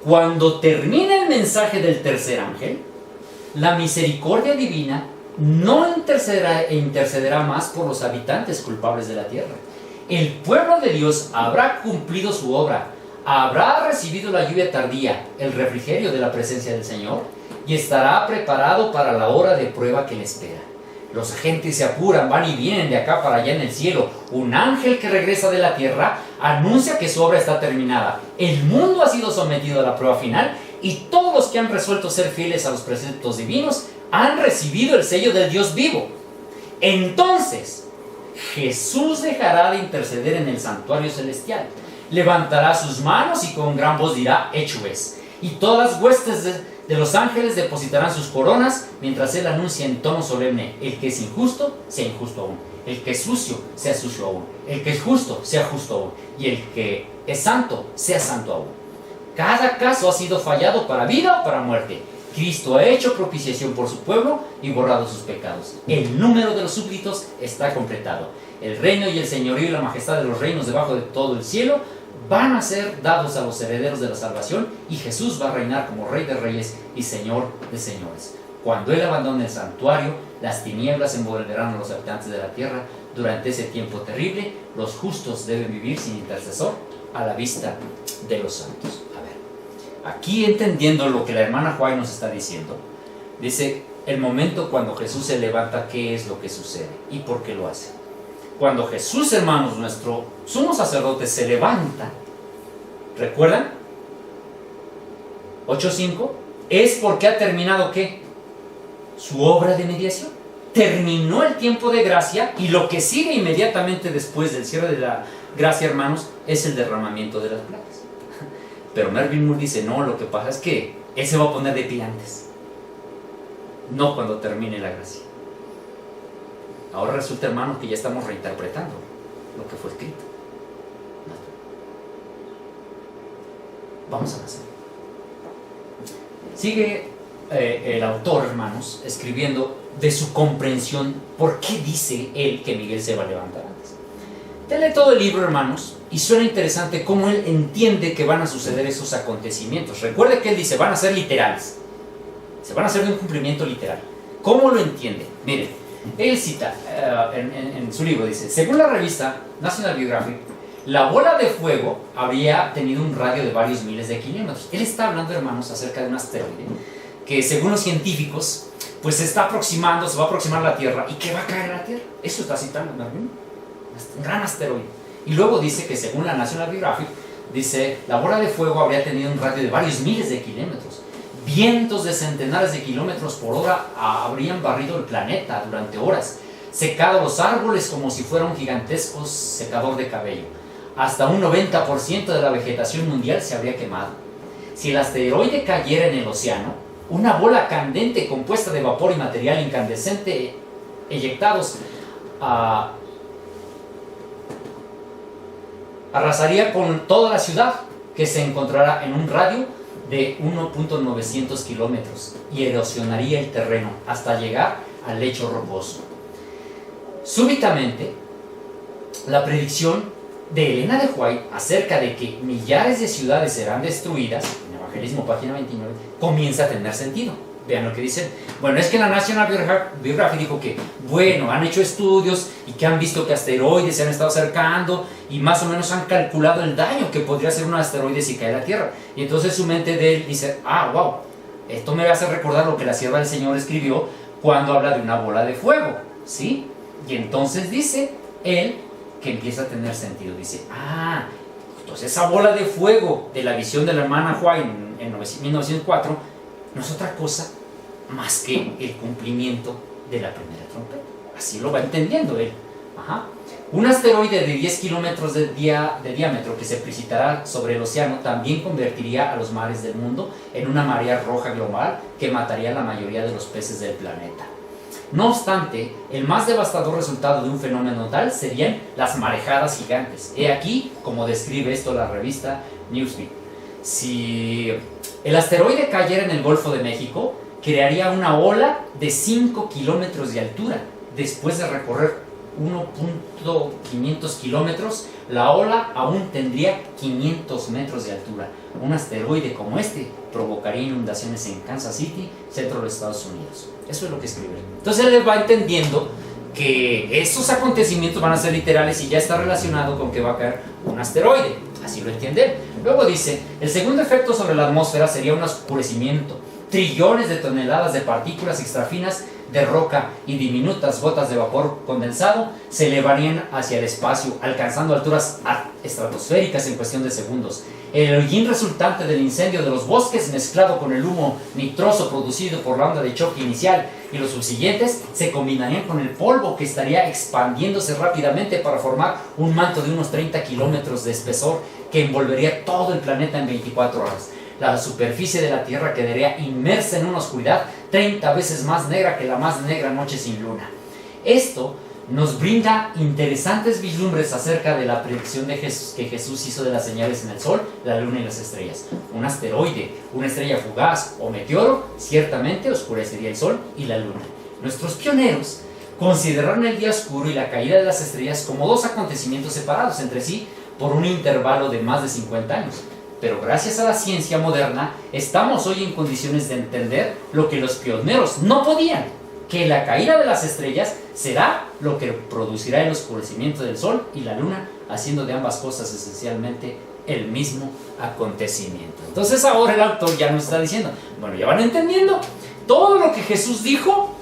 Cuando termine el mensaje del tercer ángel, la misericordia divina no intercederá más por los habitantes culpables de la tierra. El pueblo de Dios habrá cumplido su obra, habrá recibido la lluvia tardía, el refrigerio de la presencia del Señor, y estará preparado para la hora de prueba que le espera. Los agentes se apuran, van y vienen de acá para allá en el cielo. Un ángel que regresa de la tierra anuncia que su obra está terminada. El mundo ha sido sometido a la prueba final y todos los que han resuelto ser fieles a los preceptos divinos han recibido el sello del Dios vivo. Entonces, Jesús dejará de interceder en el santuario celestial. Levantará sus manos y con gran voz dirá: hecho es. Y todas las huestes de los ángeles depositarán sus coronas mientras él anuncia en tono solemne: el que es injusto, sea injusto aún; el que es sucio, sea sucio aún; el que es justo, sea justo aún; y el que es santo, sea santo aún. Cada caso ha sido fallado para vida o para muerte. Cristo ha hecho propiciación por su pueblo y borrado sus pecados. El número de los súbditos está completado. El reino y el señorío y la majestad de los reinos debajo de todo el cielo van a ser dados a los herederos de la salvación, y Jesús va a reinar como Rey de Reyes y Señor de Señores. Cuando Él abandone el santuario, las tinieblas envolverán a los habitantes de la tierra. Durante ese tiempo terrible, los justos deben vivir sin intercesor a la vista de los santos. A ver, aquí entendiendo lo que la hermana Juárez nos está diciendo, dice: el momento cuando Jesús se levanta, ¿qué es lo que sucede? ¿Y por qué lo hace? Cuando Jesús, hermanos, nuestro sumo sacerdote, se levanta, ¿recuerdan? 8.5, es porque ha terminado ¿qué? Su obra de mediación. Terminó el tiempo de gracia, y lo que sigue inmediatamente después del cierre de la gracia, hermanos, es el derramamiento de las plagas. Pero Melvin Moore dice: no, lo que pasa es que Él se va a poner de pie antes, no cuando termine la gracia. Ahora resulta, hermanos, que ya estamos reinterpretando lo que fue escrito. Vamos a hacer. Sigue el autor, hermanos, escribiendo de su comprensión. ¿Por qué dice él que Miguel se va a levantar antes? Te lee todo el libro, hermanos, y suena interesante cómo él entiende que van a suceder esos acontecimientos. Recuerde que él dice: van a ser literales, se van a hacer de un cumplimiento literal. ¿Cómo lo entiende? Miren, él cita en su libro, dice: según la revista National Geographic, la bola de fuego habría tenido un radio de varios miles de kilómetros. Él está hablando, hermanos, acerca de un asteroide que, según los científicos, pues se está aproximando, se va a aproximar a la Tierra y que va a caer a la Tierra. Eso está citando, ¿no? Un gran asteroide. Y luego dice que, según la National Geographic, dice: la bola de fuego habría tenido un radio de varios miles de kilómetros. Vientos de centenares de kilómetros por hora habrían barrido el planeta durante horas, secado los árboles como si fuera un gigantesco secador de cabello. Hasta un 90% de la vegetación mundial se habría quemado. Si el asteroide cayera en el océano, una bola candente compuesta de vapor y material incandescente eyectados arrasaría con toda la ciudad, que se encontrará en un radio de 1.900 kilómetros, y erosionaría el terreno hasta llegar al lecho rocoso. Súbitamente, la predicción de Elena de White acerca de que millares de ciudades serán destruidas, en Evangelismo página 29, comienza a tener sentido. Vean lo que dicen. Bueno, es que la National Geographic dijo que, bueno, han hecho estudios y que han visto que asteroides se han estado acercando y más o menos han calculado el daño que podría hacer un asteroide si cae a la Tierra. Y entonces su mente de él dice: wow, esto me hace recordar lo que la sierva del Señor escribió cuando habla de una bola de fuego, ¿sí? Y entonces dice él que empieza a tener sentido. Dice: entonces esa bola de fuego de la visión de la hermana White en 1904 no es otra cosa más que el cumplimiento de la primera trompeta. Así lo va entendiendo él. Un asteroide de 10 kilómetros de diámetro que se precipitará sobre el océano también convertiría a los mares del mundo en una marea roja global que mataría a la mayoría de los peces del planeta. No obstante, el más devastador resultado de un fenómeno tal serían las marejadas gigantes. He aquí como describe esto la revista Newsweek. Si el asteroide cayera en el Golfo de México, crearía una ola de 5 kilómetros de altura. Después de recorrer 1.500 kilómetros, la ola aún tendría 500 metros de altura. Un asteroide como este provocaría inundaciones en Kansas City, centro de los Estados Unidos. Eso es lo que escribe. Entonces él va entendiendo que esos acontecimientos van a ser literales y ya está relacionado con que va a caer un asteroide. Así lo entiende él. Luego dice, el segundo efecto sobre la atmósfera sería un oscurecimiento. Trillones de toneladas de partículas extrafinas de roca y diminutas gotas de vapor condensado se elevarían hacia el espacio, alcanzando alturas estratosféricas en cuestión de segundos. El hollín resultante del incendio de los bosques, mezclado con el humo nitroso producido por la onda de choque inicial y los subsiguientes, se combinarían con el polvo que estaría expandiéndose rápidamente para formar un manto de unos 30 kilómetros de espesor que envolvería todo el planeta en 24 horas. La superficie de la Tierra quedaría inmersa en una oscuridad 30 veces más negra que la más negra noche sin luna. Esto nos brinda interesantes vislumbres acerca de la predicción de Jesús, que Jesús hizo de las señales en el Sol, la Luna y las estrellas. Un asteroide, una estrella fugaz o meteoro ciertamente oscurecería el Sol y la Luna. Nuestros pioneros consideraron el día oscuro y la caída de las estrellas como dos acontecimientos separados entre sí por un intervalo de más de 50 años. Pero gracias a la ciencia moderna, estamos hoy en condiciones de entender lo que los pioneros no podían, que la caída de las estrellas será lo que producirá el oscurecimiento del Sol y la Luna, haciendo de ambas cosas esencialmente el mismo acontecimiento. Entonces ahora el autor ya nos está diciendo, bueno, ya van entendiendo, todo lo que Jesús dijo,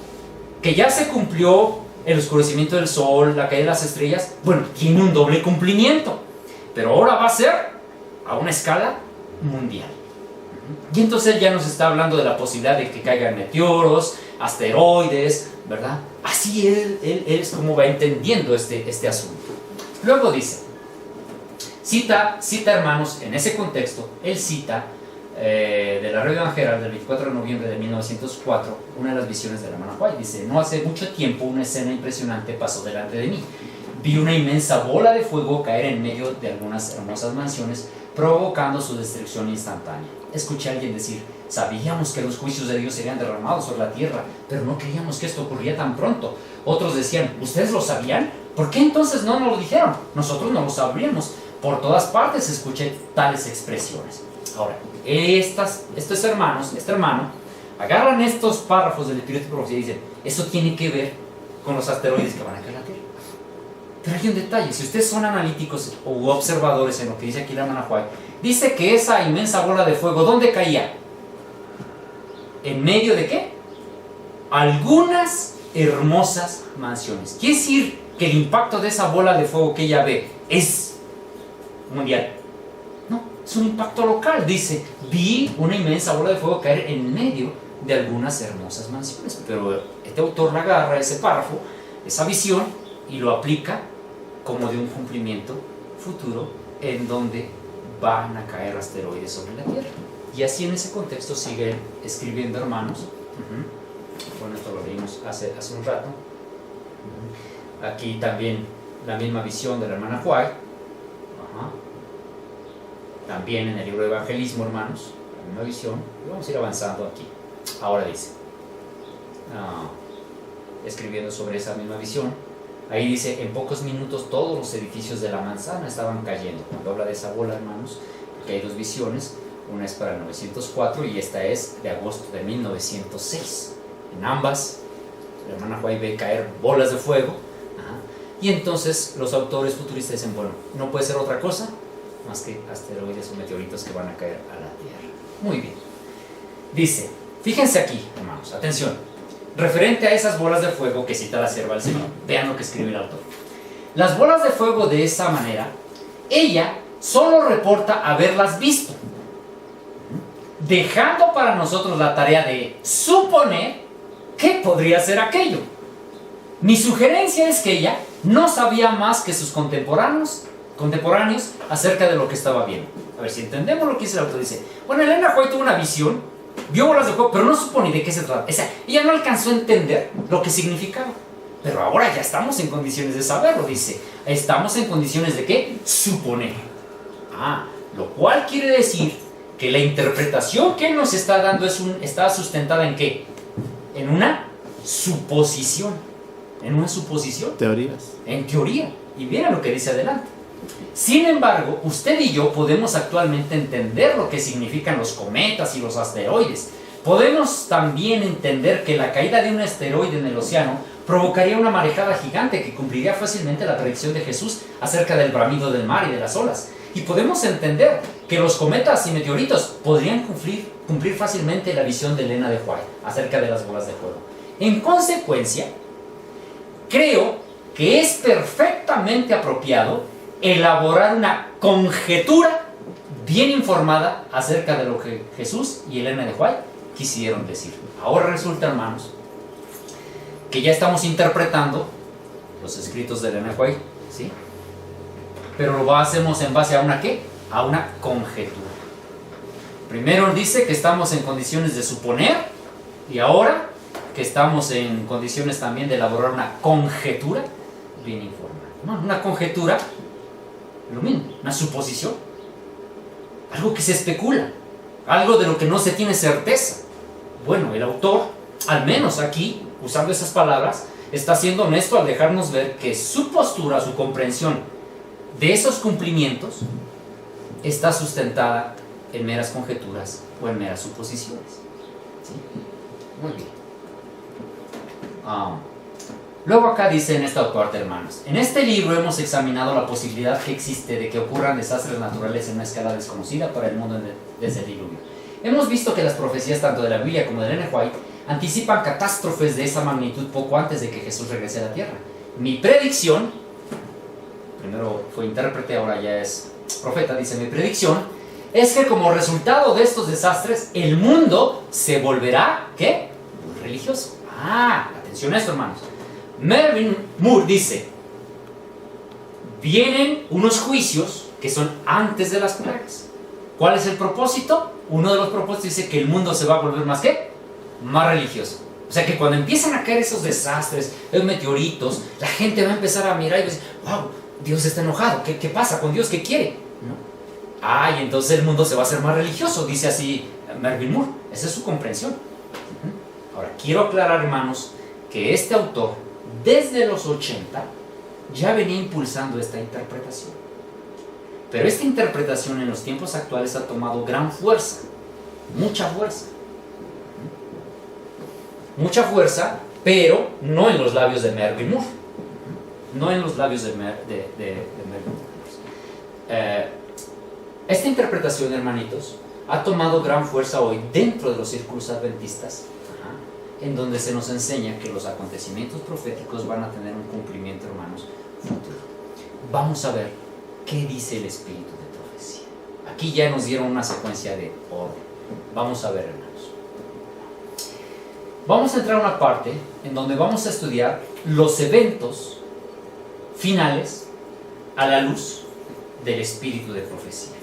que ya se cumplió el oscurecimiento del Sol, la caída de las estrellas, bueno, tiene un doble cumplimiento, pero ahora va a ser a una escala mundial. Y entonces él ya nos está hablando de la posibilidad de que caigan meteoros, asteroides, ¿verdad? Así él es como va entendiendo este asunto. Luego dice, cita hermanos, en ese contexto, él cita de la Radio Evangelical del 24 de noviembre de 1904, una de las visiones de la hermana White. Dice, no hace mucho tiempo una escena impresionante pasó delante de mí. Vi una inmensa bola de fuego caer en medio de algunas hermosas mansiones, provocando su destrucción instantánea. Escuché a alguien decir, sabíamos que los juicios de Dios serían derramados sobre la tierra, pero no creíamos que esto ocurría tan pronto. Otros decían, ¿ustedes lo sabían? ¿Por qué entonces no nos lo dijeron? Nosotros no lo sabríamos. Por todas partes escuché tales expresiones. Ahora, estos hermanos, este hermano, agarran estos párrafos del Espíritu de Profecía y dicen, eso tiene que ver con los asteroides que van a caer a la Tierra. Pero hay un detalle, si ustedes son analíticos u observadores en lo que dice aquí la hermana White, dice que esa inmensa bola de fuego, ¿dónde caía? ¿En medio de qué? Algunas hermosas mansiones. Quiere decir que el impacto de esa bola de fuego que ella ve es mundial. No, es un impacto local. Dice, vi una inmensa bola de fuego caer en medio de algunas hermosas mansiones. Pero este autor agarra ese párrafo, esa visión, y lo aplica como de un cumplimiento futuro en donde van a caer asteroides sobre la Tierra. Y así en ese contexto sigue escribiendo, hermanos. Bueno, esto lo vimos hace un rato. Aquí también la misma visión de la hermana White. También en el libro de Evangelismo, hermanos, la misma visión. Y vamos a ir avanzando aquí. Ahora dice, escribiendo sobre esa misma visión, ahí dice, en pocos minutos todos los edificios de la manzana estaban cayendo. Cuando habla de esa bola, hermanos, porque hay dos visiones, una es para 1904 y esta es de agosto de 1906. En ambas, la hermana White ve caer bolas de fuego, y entonces los autores futuristas dicen, bueno, no puede ser otra cosa más que asteroides o meteoritos que van a caer a la Tierra. Muy bien. Dice, fíjense aquí, hermanos, atención, referente a esas bolas de fuego que cita la sierva del Señor. Vean lo que escribe el autor. Las bolas de fuego de esa manera, ella solo reporta haberlas visto, dejando para nosotros la tarea de suponer qué podría ser aquello. Mi sugerencia es que ella no sabía más que sus contemporáneos acerca de lo que estaba viendo. A ver si entendemos lo que dice el autor. Dice, bueno, Elena White tuvo una visión, vio bolas de fuego, pero no supo ni de qué se trata. O sea, ella no alcanzó a entender lo que significaba. Pero ahora ya estamos en condiciones de saberlo, dice. Estamos en condiciones de ¿qué? Suponer. Lo cual quiere decir que la interpretación que él nos está dando está sustentada ¿en qué? En una suposición. ¿En una suposición?
Teorías.
En teoría. Y mira lo que dice adelante. Sin embargo, usted y yo podemos actualmente entender lo que significan los cometas y los asteroides. Podemos también entender que la caída de un asteroide en el océano provocaría una marejada gigante que cumpliría fácilmente la predicción de Jesús acerca del bramido del mar y de las olas. Y podemos entender que los cometas y meteoritos podrían cumplir fácilmente la visión de Elena de White acerca de las bolas de fuego. En consecuencia, creo que es perfectamente apropiado elaborar una conjetura bien informada acerca de lo que Jesús y Elena de White quisieron decir. Ahora resulta, hermanos, que ya estamos interpretando los escritos de Elena de White, ¿sí? Pero lo hacemos en base a una ¿qué? A una conjetura. Primero dice que estamos en condiciones de suponer, y ahora que estamos en condiciones también de elaborar una conjetura bien informada. No, una conjetura, lo mismo, una suposición, algo que se especula, algo de lo que no se tiene certeza. Bueno, el autor, al menos aquí, usando esas palabras, está siendo honesto al dejarnos ver que su postura, su comprensión de esos cumplimientos está sustentada en meras conjeturas o en meras suposiciones. ¿Sí? Muy bien. Luego acá dice en esta parte, hermanos, en este libro hemos examinado la posibilidad que existe de que ocurran desastres naturales en una escala desconocida para el mundo desde el diluvio. Hemos visto que las profecías tanto de la Biblia como de Ellen White anticipan catástrofes de esa magnitud poco antes de que Jesús regrese a la tierra. Mi predicción, primero fue intérprete, ahora ya es profeta, dice: mi predicción es que como resultado de estos desastres, el mundo se volverá, ¿qué? Muy religioso. Atención a esto, hermanos. Mervyn Moore dice: vienen unos juicios que son antes de las plagas. ¿Cuál es el propósito? Uno de los propósitos dice que el mundo se va a volver más, ¿qué? Más religioso. O sea que cuando empiezan a caer esos desastres, los meteoritos, la gente va a empezar a mirar y va a decir: wow, Dios está enojado, ¿qué pasa con Dios? ¿Qué quiere? ¿No? Y entonces el mundo se va a hacer más religioso, dice así Mervyn Moore. Esa es su comprensión. Ahora, quiero aclarar, hermanos, que este autor, desde los 80, ya venía impulsando esta interpretación. Pero esta interpretación en los tiempos actuales ha tomado gran fuerza, mucha fuerza. Mucha fuerza, pero no en los labios de Mervyn Moore. No en los labios de Mervyn Moore. Esta interpretación, hermanitos, ha tomado gran fuerza hoy dentro de los círculos adventistas, en donde se nos enseña que los acontecimientos proféticos van a tener un cumplimiento, hermanos, futuro. Vamos a ver qué dice el espíritu de profecía. Aquí ya nos dieron una secuencia de orden. Vamos a ver, hermanos. Vamos a entrar a una parte en donde vamos a estudiar los eventos finales a la luz del espíritu de profecía.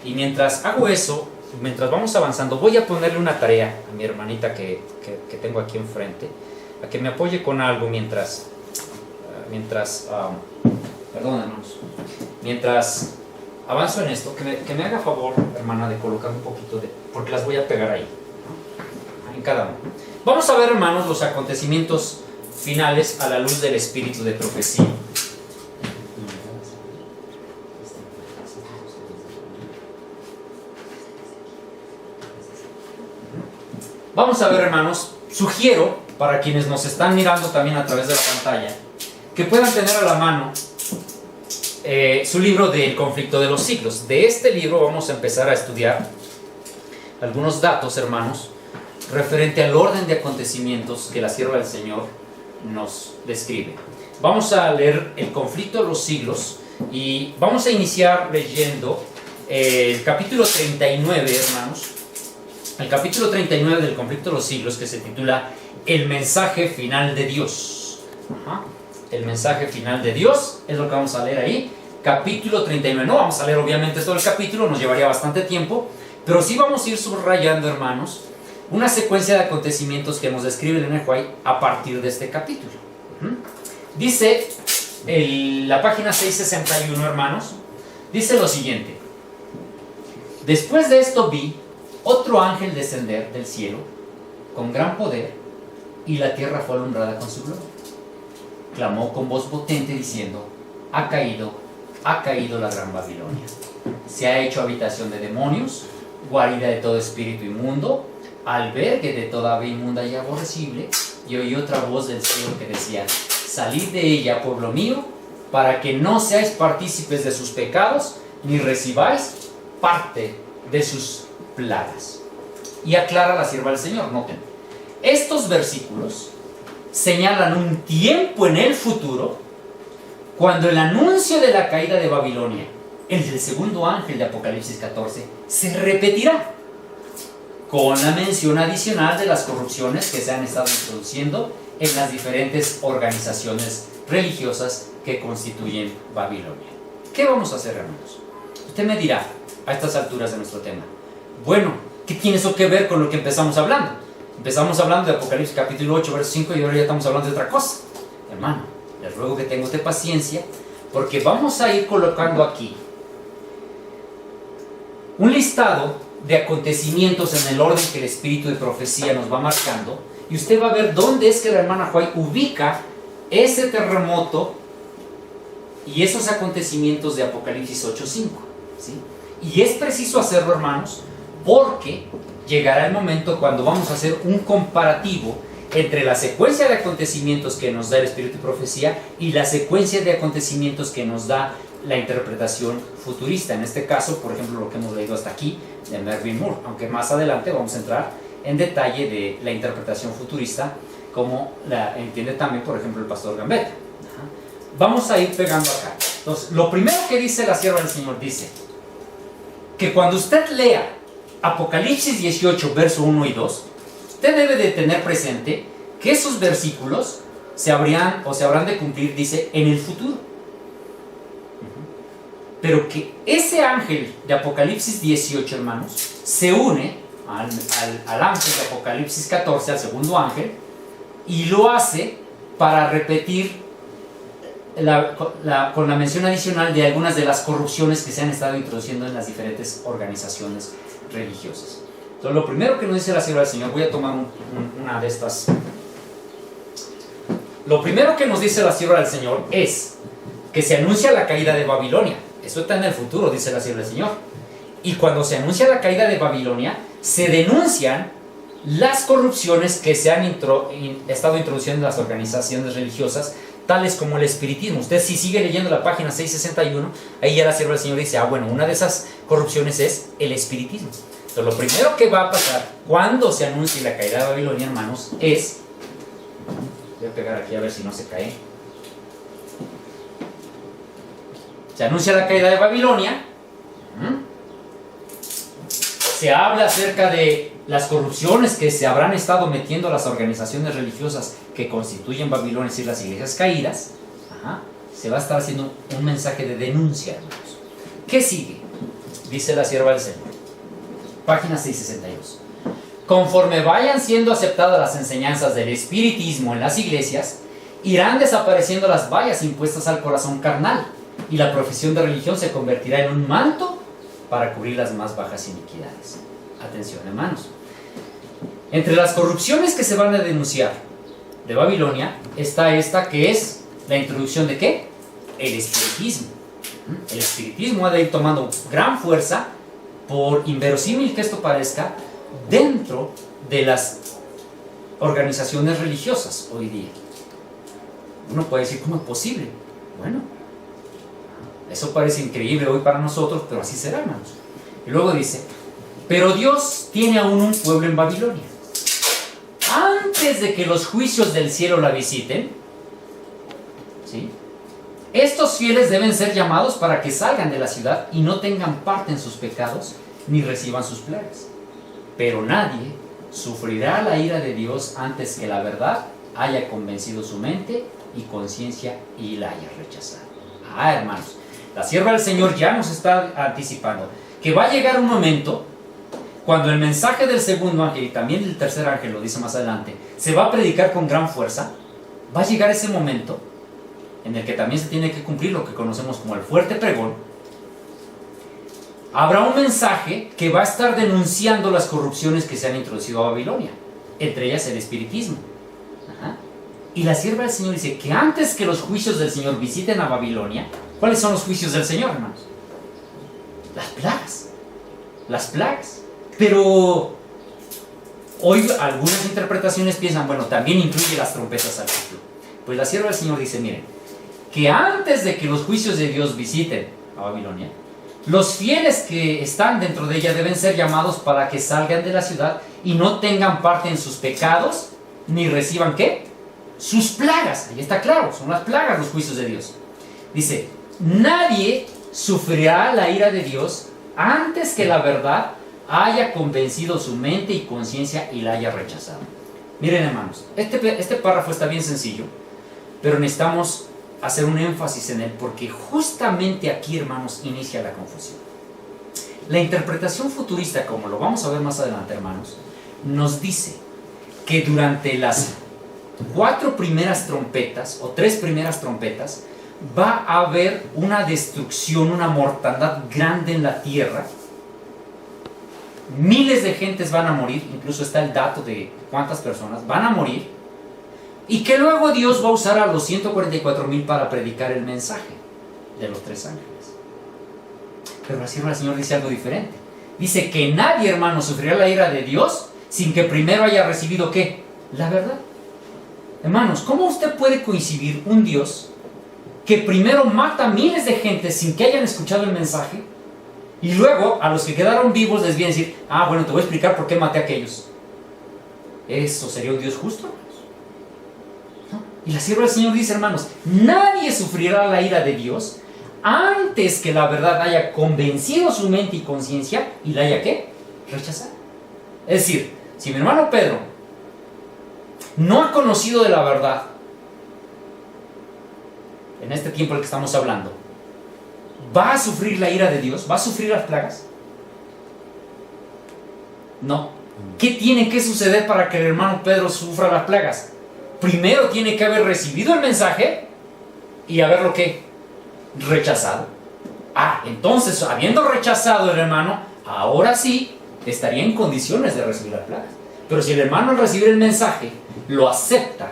Y mientras hago eso, mientras vamos avanzando, voy a ponerle una tarea a mi hermanita que tengo aquí enfrente, a que me apoye con algo mientras avanzo en esto, que me haga favor, hermana, de colocar un poquito porque las voy a pegar ahí, ¿no? En cada uno. Vamos a ver, hermanos, los acontecimientos finales a la luz del espíritu de profecía. Vamos a ver, hermanos, sugiero para quienes nos están mirando también a través de la pantalla que puedan tener a la mano su libro del conflicto de los siglos. De este libro vamos a empezar a estudiar algunos datos, hermanos, referente al orden de acontecimientos que la sierva del Señor nos describe. Vamos a leer el conflicto de los siglos y vamos a iniciar leyendo el capítulo 39, hermanos. El capítulo 39 del conflicto de los siglos, que se titula El mensaje final de Dios. El mensaje final de Dios es lo que vamos a leer ahí. Capítulo 39. No vamos a leer obviamente todo el capítulo, nos llevaría bastante tiempo, pero sí vamos a ir subrayando, hermanos, una secuencia de acontecimientos que nos describe Ellen White a partir de este capítulo. Dice la página 661, hermanos, dice lo siguiente: después de esto vi otro ángel descender del cielo con gran poder, y la tierra fue alumbrada con su gloria. Clamó con voz potente diciendo: ha caído ha caído la gran Babilonia. Se ha hecho habitación de demonios, guarida de todo espíritu inmundo, albergue de toda ave inmunda y aborrecible. Y oí otra voz del cielo que decía: salid de ella, pueblo mío, para que no seáis partícipes de sus pecados, ni recibáis parte de sus plagas. Y aclara la sierva del Señor. Noten, estos versículos señalan un tiempo en el futuro cuando el anuncio de la caída de Babilonia, el del segundo ángel de Apocalipsis 14, se repetirá con la mención adicional de las corrupciones que se han estado introduciendo en las diferentes organizaciones religiosas que constituyen Babilonia. ¿Qué vamos a hacer, hermanos? Usted me dirá, a estas alturas de nuestro tema, bueno, ¿qué tiene eso que ver con lo que empezamos hablando? Empezamos hablando de Apocalipsis capítulo 8, verso 5, y ahora ya estamos hablando de otra cosa. Hermano, les ruego que tenga usted paciencia, porque vamos a ir colocando aquí un listado de acontecimientos en el orden que el espíritu de profecía nos va marcando, y usted va a ver dónde es que la hermana White ubica ese terremoto y esos acontecimientos de Apocalipsis 8.5, ¿sí? Y es preciso hacerlo, hermanos, porque llegará el momento cuando vamos a hacer un comparativo entre la secuencia de acontecimientos que nos da el espíritu de profecía y la secuencia de acontecimientos que nos da la interpretación futurista. En este caso, por ejemplo, lo que hemos leído hasta aquí de Mervyn Moore, aunque más adelante vamos a entrar en detalle de la interpretación futurista, como la entiende también, por ejemplo, el pastor Gambetta. Vamos a ir pegando acá. Entonces, lo primero que dice la sierva del Señor, dice que cuando usted lea Apocalipsis 18, verso 1 y 2, usted debe de tener presente que esos versículos se habrán de cumplir, dice, en el futuro. Pero que ese ángel de Apocalipsis 18, hermanos, se une al ángel de Apocalipsis 14, al segundo ángel, y lo hace para repetir con la mención adicional de algunas de las corrupciones que se han estado introduciendo en las diferentes organizaciones religiosas. Entonces, lo primero que nos dice la sierva del Señor, voy a tomar una de estas. Lo primero que nos dice la sierva del Señor es que se anuncia la caída de Babilonia. Eso está en el futuro, dice la sierva del Señor. Y cuando se anuncia la caída de Babilonia, se denuncian las corrupciones que se han estado introduciendo en las organizaciones religiosas, tales como el espiritismo. Usted, si sigue leyendo la página 661, ahí ya la sierva del Señor dice, bueno, una de esas corrupciones es el espiritismo. Entonces, lo primero que va a pasar cuando se anuncie la caída de Babilonia, hermanos, es... Voy a pegar aquí a ver si no se cae. Se anuncia la caída de Babilonia. Se habla acerca de las corrupciones que se habrán estado metiendo las organizaciones religiosas que constituyen Babilonia, es decir, las iglesias caídas. Se va a estar haciendo un mensaje de denuncia, hermanos. ¿Qué sigue? Dice la sierva del Señor. Página 662. Conforme vayan siendo aceptadas las enseñanzas del espiritismo en las iglesias, irán desapareciendo las vallas impuestas al corazón carnal, y la profesión de religión se convertirá en un manto para cubrir las más bajas iniquidades. Atención, hermanos. Entre las corrupciones que se van a denunciar de Babilonia está esta, que es la introducción de ¿qué? El espiritismo. El espiritismo ha de ir tomando gran fuerza, por inverosímil que esto parezca, dentro de las organizaciones religiosas hoy día. Uno puede decir, ¿cómo es posible? Bueno, eso parece increíble hoy para nosotros, pero así será, hermanos. Y luego dice, pero Dios tiene aún un pueblo en Babilonia. Antes de que los juicios del cielo la visiten, ¿sí?, estos fieles deben ser llamados para que salgan de la ciudad y no tengan parte en sus pecados ni reciban sus plagas. Pero nadie sufrirá la ira de Dios antes que la verdad haya convencido su mente y conciencia y la haya rechazado. Hermanos, la sierva del Señor ya nos está anticipando que va a llegar un momento cuando el mensaje del segundo ángel y también del tercer ángel, lo dice más adelante, se va a predicar con gran fuerza. Va a llegar ese momento en el que también se tiene que cumplir lo que conocemos como el fuerte pregón. Habrá un mensaje que va a estar denunciando las corrupciones que se han introducido a Babilonia, entre ellas el espiritismo. Y la sierva del Señor dice que antes que los juicios del Señor visiten a Babilonia, ¿Cuáles son los juicios del Señor, hermanos? Las plagas. Las plagas. Pero hoy algunas interpretaciones piensan, bueno, también incluye las trompetas al futuro. Pues la sierva del Señor dice, miren, que antes de que los juicios de Dios visiten a Babilonia, los fieles que están dentro de ella deben ser llamados para que salgan de la ciudad y no tengan parte en sus pecados, ni reciban, ¿qué? Sus plagas. Ahí está claro, son las plagas los juicios de Dios. Dice, nadie sufrirá la ira de Dios antes que la verdad haya convencido su mente y conciencia y la haya rechazado. Miren, hermanos, este párrafo está bien sencillo, pero necesitamos hacer un énfasis en él porque justamente aquí, hermanos, inicia la confusión. La interpretación futurista, como lo vamos a ver más adelante, hermanos, nos dice que durante las 4 primeras trompetas o 3 primeras trompetas va a haber una destrucción, una mortandad grande en la tierra. Miles de gentes van a morir, incluso está el dato de cuántas personas van a morir, y que luego Dios va a usar a los 144,000 para predicar el mensaje de los 3 ángeles. Pero la sierva del Señor dice algo diferente. Dice que nadie, hermano, sufrirá la ira de Dios sin que primero haya recibido, ¿qué? La verdad. Hermanos, ¿cómo usted puede coincidir un Dios que primero mata a miles de gente sin que hayan escuchado el mensaje, y luego a los que quedaron vivos les viene a decir, bueno, te voy a explicar por qué maté a aquellos? ¿Eso sería un Dios justo, hermanos? ¿No? Y la sierva del Señor dice, hermanos, nadie sufrirá la ira de Dios antes que la verdad haya convencido su mente y conciencia y la haya, ¿qué? Rechazado. Es decir, si mi hermano Pedro no ha conocido de la verdad en este tiempo del que estamos hablando, ¿va a sufrir la ira de Dios? ¿Va a sufrir las plagas? No. ¿Qué tiene que suceder para que el hermano Pedro sufra las plagas? Primero tiene que haber recibido el mensaje y haberlo, ¿qué? Rechazado. Entonces, habiendo rechazado el hermano, ahora sí estaría en condiciones de recibir las plagas. Pero si el hermano al recibir el mensaje lo acepta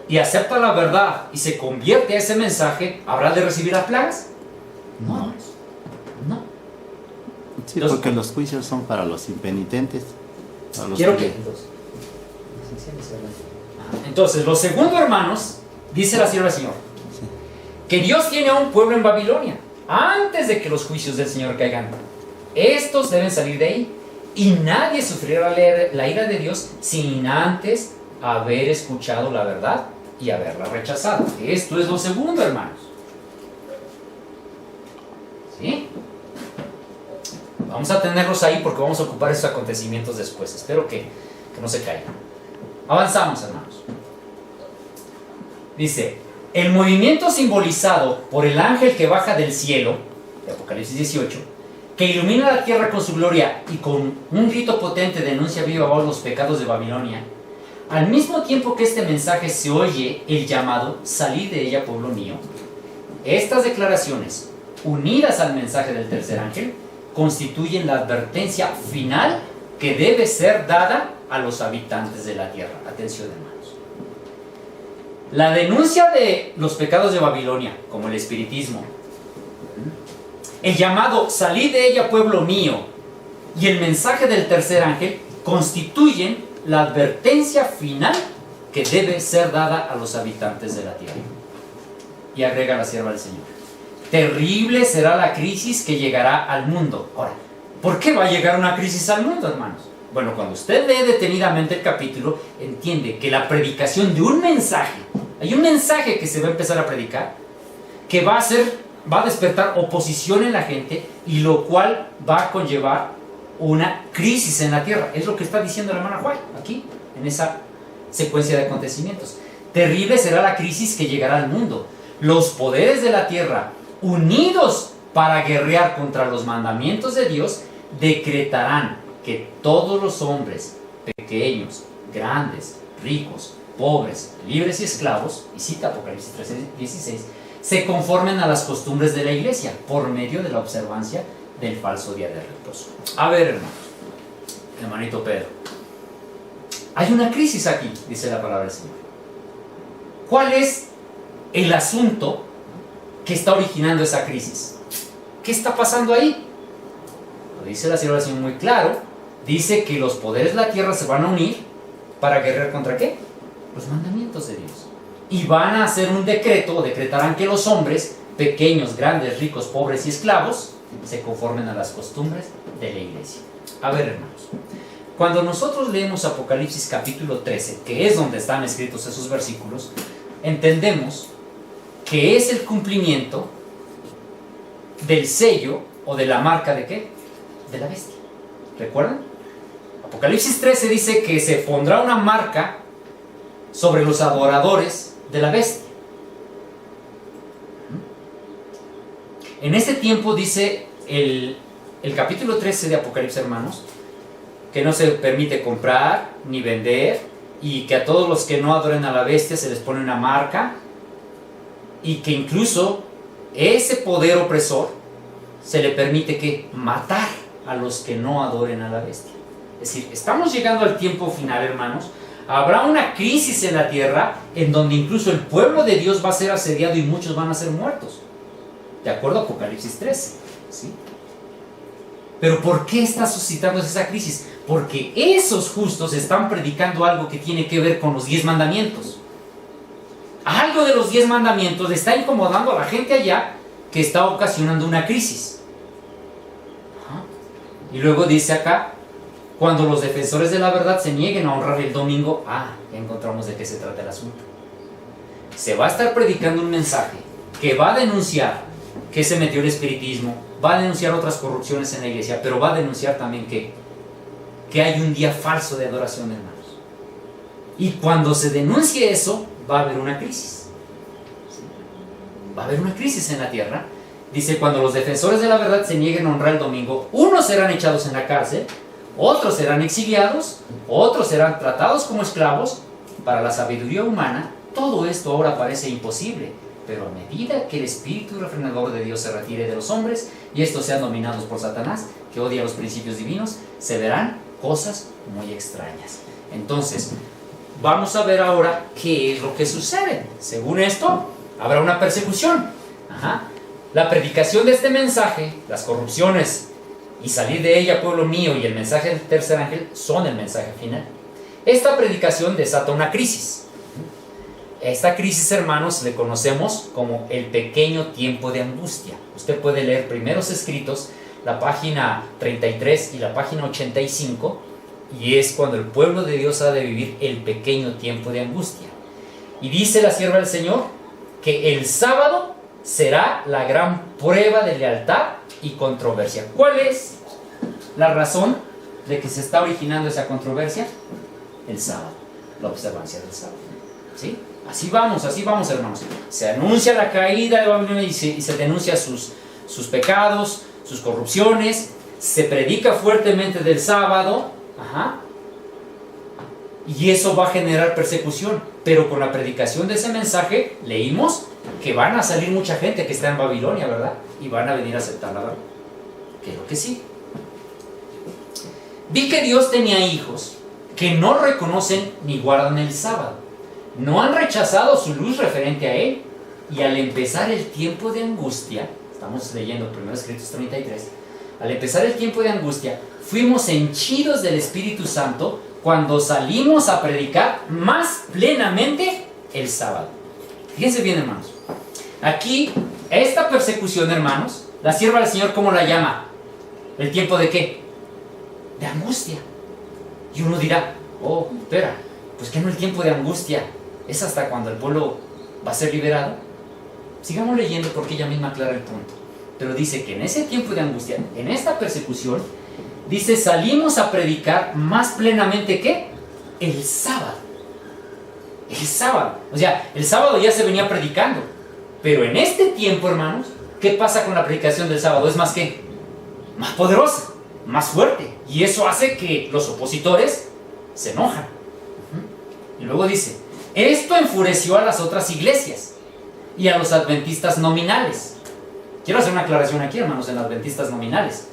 y acepta la verdad y se convierte a ese mensaje, ¿habrá de recibir las plagas? No.
Sí, porque los juicios son para los impenitentes.
Entonces, lo segundo, hermanos, dice la sierva del Señor, que Dios tiene a un pueblo en Babilonia antes de que los juicios del Señor caigan. Estos deben salir de ahí, y nadie sufrirá la ira de Dios sin antes haber escuchado la verdad y haberla rechazado. Esto es lo segundo, hermanos. ¿Sí? Vamos a tenerlos ahí porque vamos a ocupar esos acontecimientos después. Espero que no se caigan. Avanzamos, hermanos. Dice, el movimiento simbolizado por el ángel que baja del cielo, de Apocalipsis 18, que ilumina la tierra con su gloria y con un grito potente denuncia viva voz los pecados de Babilonia, al mismo tiempo que este mensaje se oye el llamado, salid de ella, pueblo mío. Estas declaraciones, unidas al mensaje del tercer ángel, constituyen la advertencia final que debe ser dada a los habitantes de la tierra. Atención, hermanos. La denuncia de los pecados de Babilonia, como el espiritismo, el llamado, salid de ella, pueblo mío, y el mensaje del tercer ángel, constituyen la advertencia final que debe ser dada a los habitantes de la tierra. Y agrega la sierva del Señor, terrible será la crisis que llegará al mundo. Ahora, ¿por qué va a llegar una crisis al mundo, hermanos? Bueno, cuando usted lee detenidamente el capítulo, entiende que la predicación de un mensaje, hay un mensaje que se va a empezar a predicar, que va a despertar oposición en la gente, y lo cual va a conllevar una crisis en la tierra. Es lo que está diciendo la hermana White aquí, en esa secuencia de acontecimientos. Terrible será la crisis que llegará al mundo. Los poderes de la tierra, unidos para guerrear contra los mandamientos de Dios, decretarán que todos los hombres, pequeños, grandes, ricos, pobres, libres y esclavos, y cita Apocalipsis 13:16, se conformen a las costumbres de la iglesia por medio de la observancia del falso día de reposo. A ver, hermanos, hermanito Pedro, hay una crisis aquí, dice la palabra del Señor. ¿Cuál es el asunto que está originando esa crisis. ¿Qué está pasando ahí? Lo dice la sierva del Señor muy claro. Dice que los poderes de la tierra se van a unir para guerrear ¿contra qué? Los mandamientos de Dios. Y van a hacer un decreto, o decretarán que los hombres, pequeños, grandes, ricos, pobres y esclavos, se conformen a las costumbres de la iglesia. A ver, hermanos, cuando nosotros leemos Apocalipsis capítulo 13, que es donde están escritos esos versículos, entendemos que es el cumplimiento del sello o de la marca de ¿qué? De la bestia. ¿Recuerdan? Apocalipsis 13 dice que se pondrá una marca sobre los adoradores de la bestia. En este tiempo dice el capítulo 13 de Apocalipsis, hermanos, que no se permite comprar ni vender, y que a todos los que no adoren a la bestia se les pone una marca, y que incluso ese poder opresor se le permite que matar a los que no adoren a la bestia. Es decir, estamos llegando al tiempo final, hermanos. Habrá una crisis en la tierra en donde incluso el pueblo de Dios va a ser asediado y muchos van a ser muertos, de acuerdo a Apocalipsis 13, ¿sí? Pero ¿por qué está suscitándose esa crisis? Porque esos justos están predicando algo que tiene que ver con los 10 mandamientos. Algo de los 10 mandamientos le está incomodando a la gente allá, que está ocasionando una crisis. Y luego dice acá, cuando los defensores de la verdad se nieguen a honrar el domingo, ya encontramos de qué se trata el asunto. Se va a estar predicando un mensaje que va a denunciar que se metió el espiritismo, va a denunciar otras corrupciones en la iglesia, pero va a denunciar también que hay un día falso de adoración, hermanos. Y cuando se denuncie eso, va a haber una crisis. ¿Sí? Va a haber una crisis en la tierra. Dice, cuando los defensores de la verdad se nieguen a honrar el domingo, unos serán echados en la cárcel, otros serán exiliados, otros serán tratados como esclavos. Para la sabiduría humana, todo esto ahora parece imposible, pero a medida que el espíritu refrenador de Dios se retire de los hombres y estos sean dominados por Satanás, que odia los principios divinos, se verán cosas muy extrañas. Entonces, vamos a ver ahora qué es lo que sucede. Según esto, habrá una persecución. La predicación de este mensaje, las corrupciones y salir de ella, pueblo mío, y el mensaje del tercer ángel son el mensaje final. Esta predicación desata una crisis. Esta crisis, hermanos, le conocemos como el pequeño tiempo de angustia. Usted puede leer Primeros Escritos, la página 33 y la página 85, y es cuando el pueblo de Dios ha de vivir el pequeño tiempo de angustia. Y dice la sierva del Señor que el sábado será la gran prueba de lealtad y controversia. ¿Cuál es la razón de que se está originando esa controversia? El sábado, la observancia del sábado. ¿Sí? Así vamos, hermanos. Se anuncia la caída de Babilonia y se denuncia sus pecados, sus corrupciones. Se predica fuertemente del sábado. Y eso va a generar persecución. Pero con la predicación de ese mensaje, leímos que van a salir mucha gente que está en Babilonia, ¿verdad? Y van a venir a aceptar la verdad. Creo que sí. Vi que Dios tenía hijos que no reconocen ni guardan el sábado. No han rechazado su luz referente a él. Y al empezar el tiempo de angustia, estamos leyendo 1 Escritos 33, al empezar el tiempo de angustia, fuimos henchidos del Espíritu Santo cuando salimos a predicar más plenamente el sábado. Fíjense bien, hermanos. Aquí, esta persecución, hermanos, la sierva del Señor, ¿cómo la llama? ¿El tiempo de qué? De angustia. Y uno dirá, espera, pues que no el tiempo de angustia es hasta cuando el pueblo va a ser liberado. Sigamos leyendo porque ella misma aclara el punto. Pero dice que en ese tiempo de angustia, en esta persecución, dice, salimos a predicar más plenamente ¿qué? El sábado. El sábado. O sea, el sábado ya se venía predicando. Pero en este tiempo, hermanos, ¿qué pasa con la predicación del sábado? Es más ¿qué? Más poderosa, más fuerte. Y eso hace que los opositores se enojan. Y luego dice, esto enfureció a las otras iglesias y a los adventistas nominales. Quiero hacer una aclaración aquí, hermanos, en los adventistas nominales.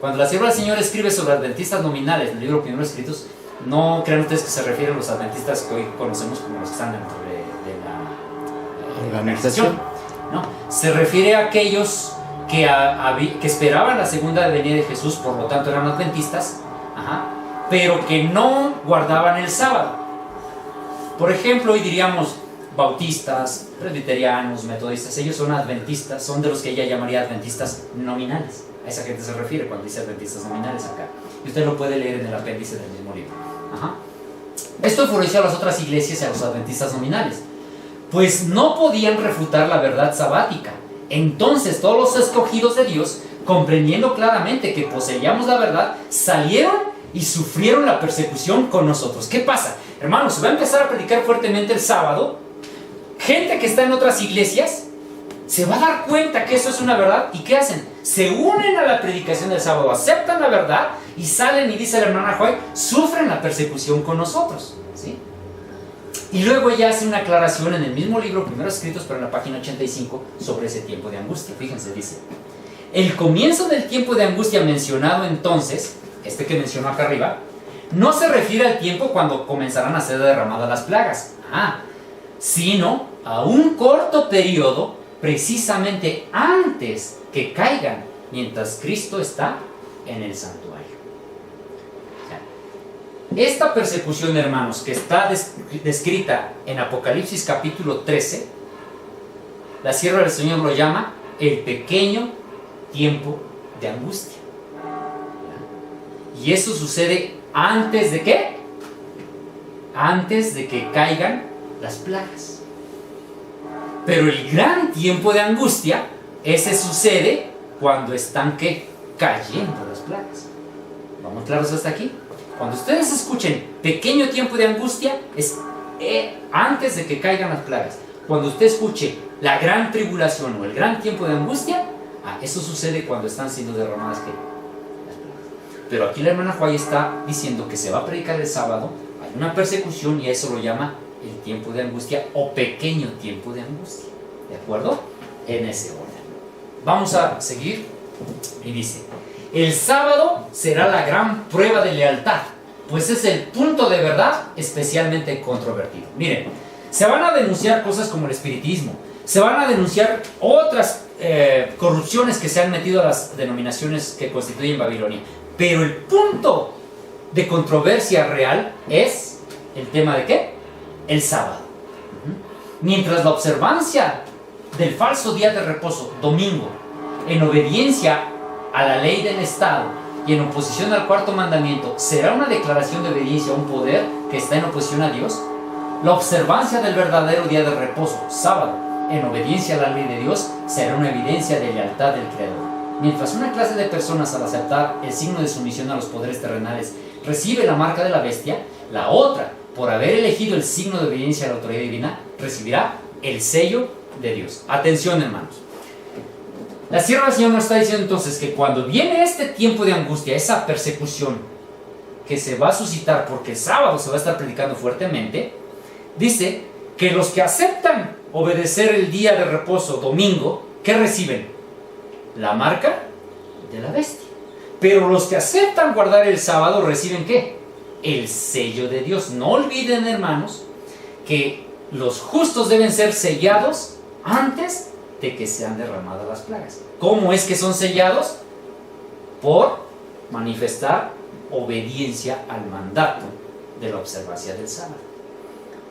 Cuando la sierva del Señor escribe sobre adventistas nominales en el libro Primeros Escritos, no crean ustedes que se refieren a los adventistas que hoy conocemos como los que están dentro de la organización. No, se refiere a aquellos que esperaban la segunda venida de Jesús, por lo tanto eran adventistas, pero que no guardaban el sábado. Por ejemplo, hoy diríamos bautistas, presbiterianos, metodistas, ellos son adventistas, son de los que ella llamaría adventistas nominales. A esa gente se refiere cuando dice adventistas nominales acá. Y usted lo puede leer en el apéndice del mismo libro. Esto favoreció a las otras iglesias y a los adventistas nominales, pues no podían refutar la verdad sabática. Entonces todos los escogidos de Dios, comprendiendo claramente que poseíamos la verdad, salieron y sufrieron la persecución con nosotros. ¿Qué pasa? Hermanos, se va a empezar a predicar fuertemente el sábado. Gente que está en otras iglesias se va a dar cuenta que eso es una verdad. ¿Y qué hacen? Se unen a la predicación del sábado, aceptan la verdad y salen, y dice la hermana Joy, sufren la persecución con nosotros, ¿sí? Y luego ella hace una aclaración en el mismo libro, Primeros Escritos, pero en la página 85, sobre ese tiempo de angustia. Fíjense, dice: el comienzo del tiempo de angustia mencionado entonces, este que mencionó acá arriba, no se refiere al tiempo cuando comenzarán a ser derramadas las plagas, sino a un corto periodo, precisamente antes que caigan, mientras Cristo está en el santuario. Esta persecución, hermanos, que está descrita en Apocalipsis capítulo 13, la sierva del Señor lo llama el pequeño tiempo de angustia. Y eso sucede antes de ¿qué? Antes de que caigan las plagas. Pero el gran tiempo de angustia, ese sucede cuando están ¿qué? Cayendo las plagas. ¿Vamos claros hasta aquí? Cuando ustedes escuchen pequeño tiempo de angustia, es antes de que caigan las plagas. Cuando usted escuche la gran tribulación o el gran tiempo de angustia, eso sucede cuando están siendo derramadas ¿qué? Las plagas. Pero aquí la hermana Juárez está diciendo que se va a predicar el sábado, hay una persecución y a eso lo llama el tiempo de angustia o pequeño tiempo de angustia. ¿De acuerdo? En ese orden. Vamos a seguir y dice: el sábado será la gran prueba de lealtad, pues es el punto de verdad especialmente controvertido. Miren, se van a denunciar cosas como el espiritismo, se van a denunciar otras corrupciones que se han metido a las denominaciones que constituyen Babilonia, pero el punto de controversia real es el tema de ¿qué? El sábado. Mientras la observancia del falso día de reposo, domingo, en obediencia a la ley del Estado y en oposición al cuarto mandamiento, será una declaración de obediencia a un poder que está en oposición a Dios, la observancia del verdadero día de reposo, sábado, en obediencia a la ley de Dios, será una evidencia de lealtad del Creador. Mientras una clase de personas, al aceptar el signo de sumisión a los poderes terrenales, recibe la marca de la bestia, la otra, por haber elegido el signo de obediencia a la autoridad divina, recibirá el sello de Dios. Atención, hermanos. La sierva del Señor nos está diciendo entonces que cuando viene este tiempo de angustia, esa persecución que se va a suscitar porque el sábado se va a estar predicando fuertemente, dice que los que aceptan obedecer el día de reposo, domingo, ¿qué reciben? La marca de la bestia. Pero los que aceptan guardar el sábado reciben ¿qué? El sello de Dios. No olviden, hermanos, que los justos deben ser sellados antes de que sean derramadas las plagas. ¿Cómo es que son sellados? Por manifestar obediencia al mandato de la observancia del sábado.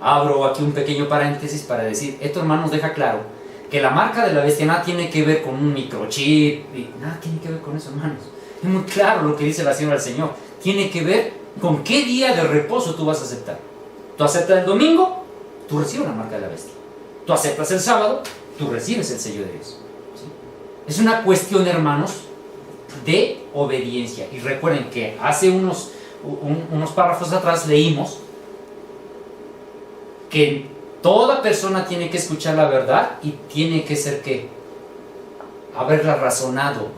Abro aquí un pequeño paréntesis para decir, esto, hermanos, deja claro que la marca de la bestia nada tiene que ver con un microchip, y nada tiene que ver con eso, hermanos. Es muy claro lo que dice la sierva del Señor. Tiene que ver con qué día de reposo tú vas a aceptar. Tú aceptas el domingo, tú recibes la marca de la bestia. Tú aceptas el sábado, tú recibes el sello de Dios. ¿Sí? Es una cuestión, hermanos, de obediencia. Y recuerden que hace unos párrafos atrás leímos que toda persona tiene que escuchar la verdad y tiene que ser ¿qué? Haberla razonado.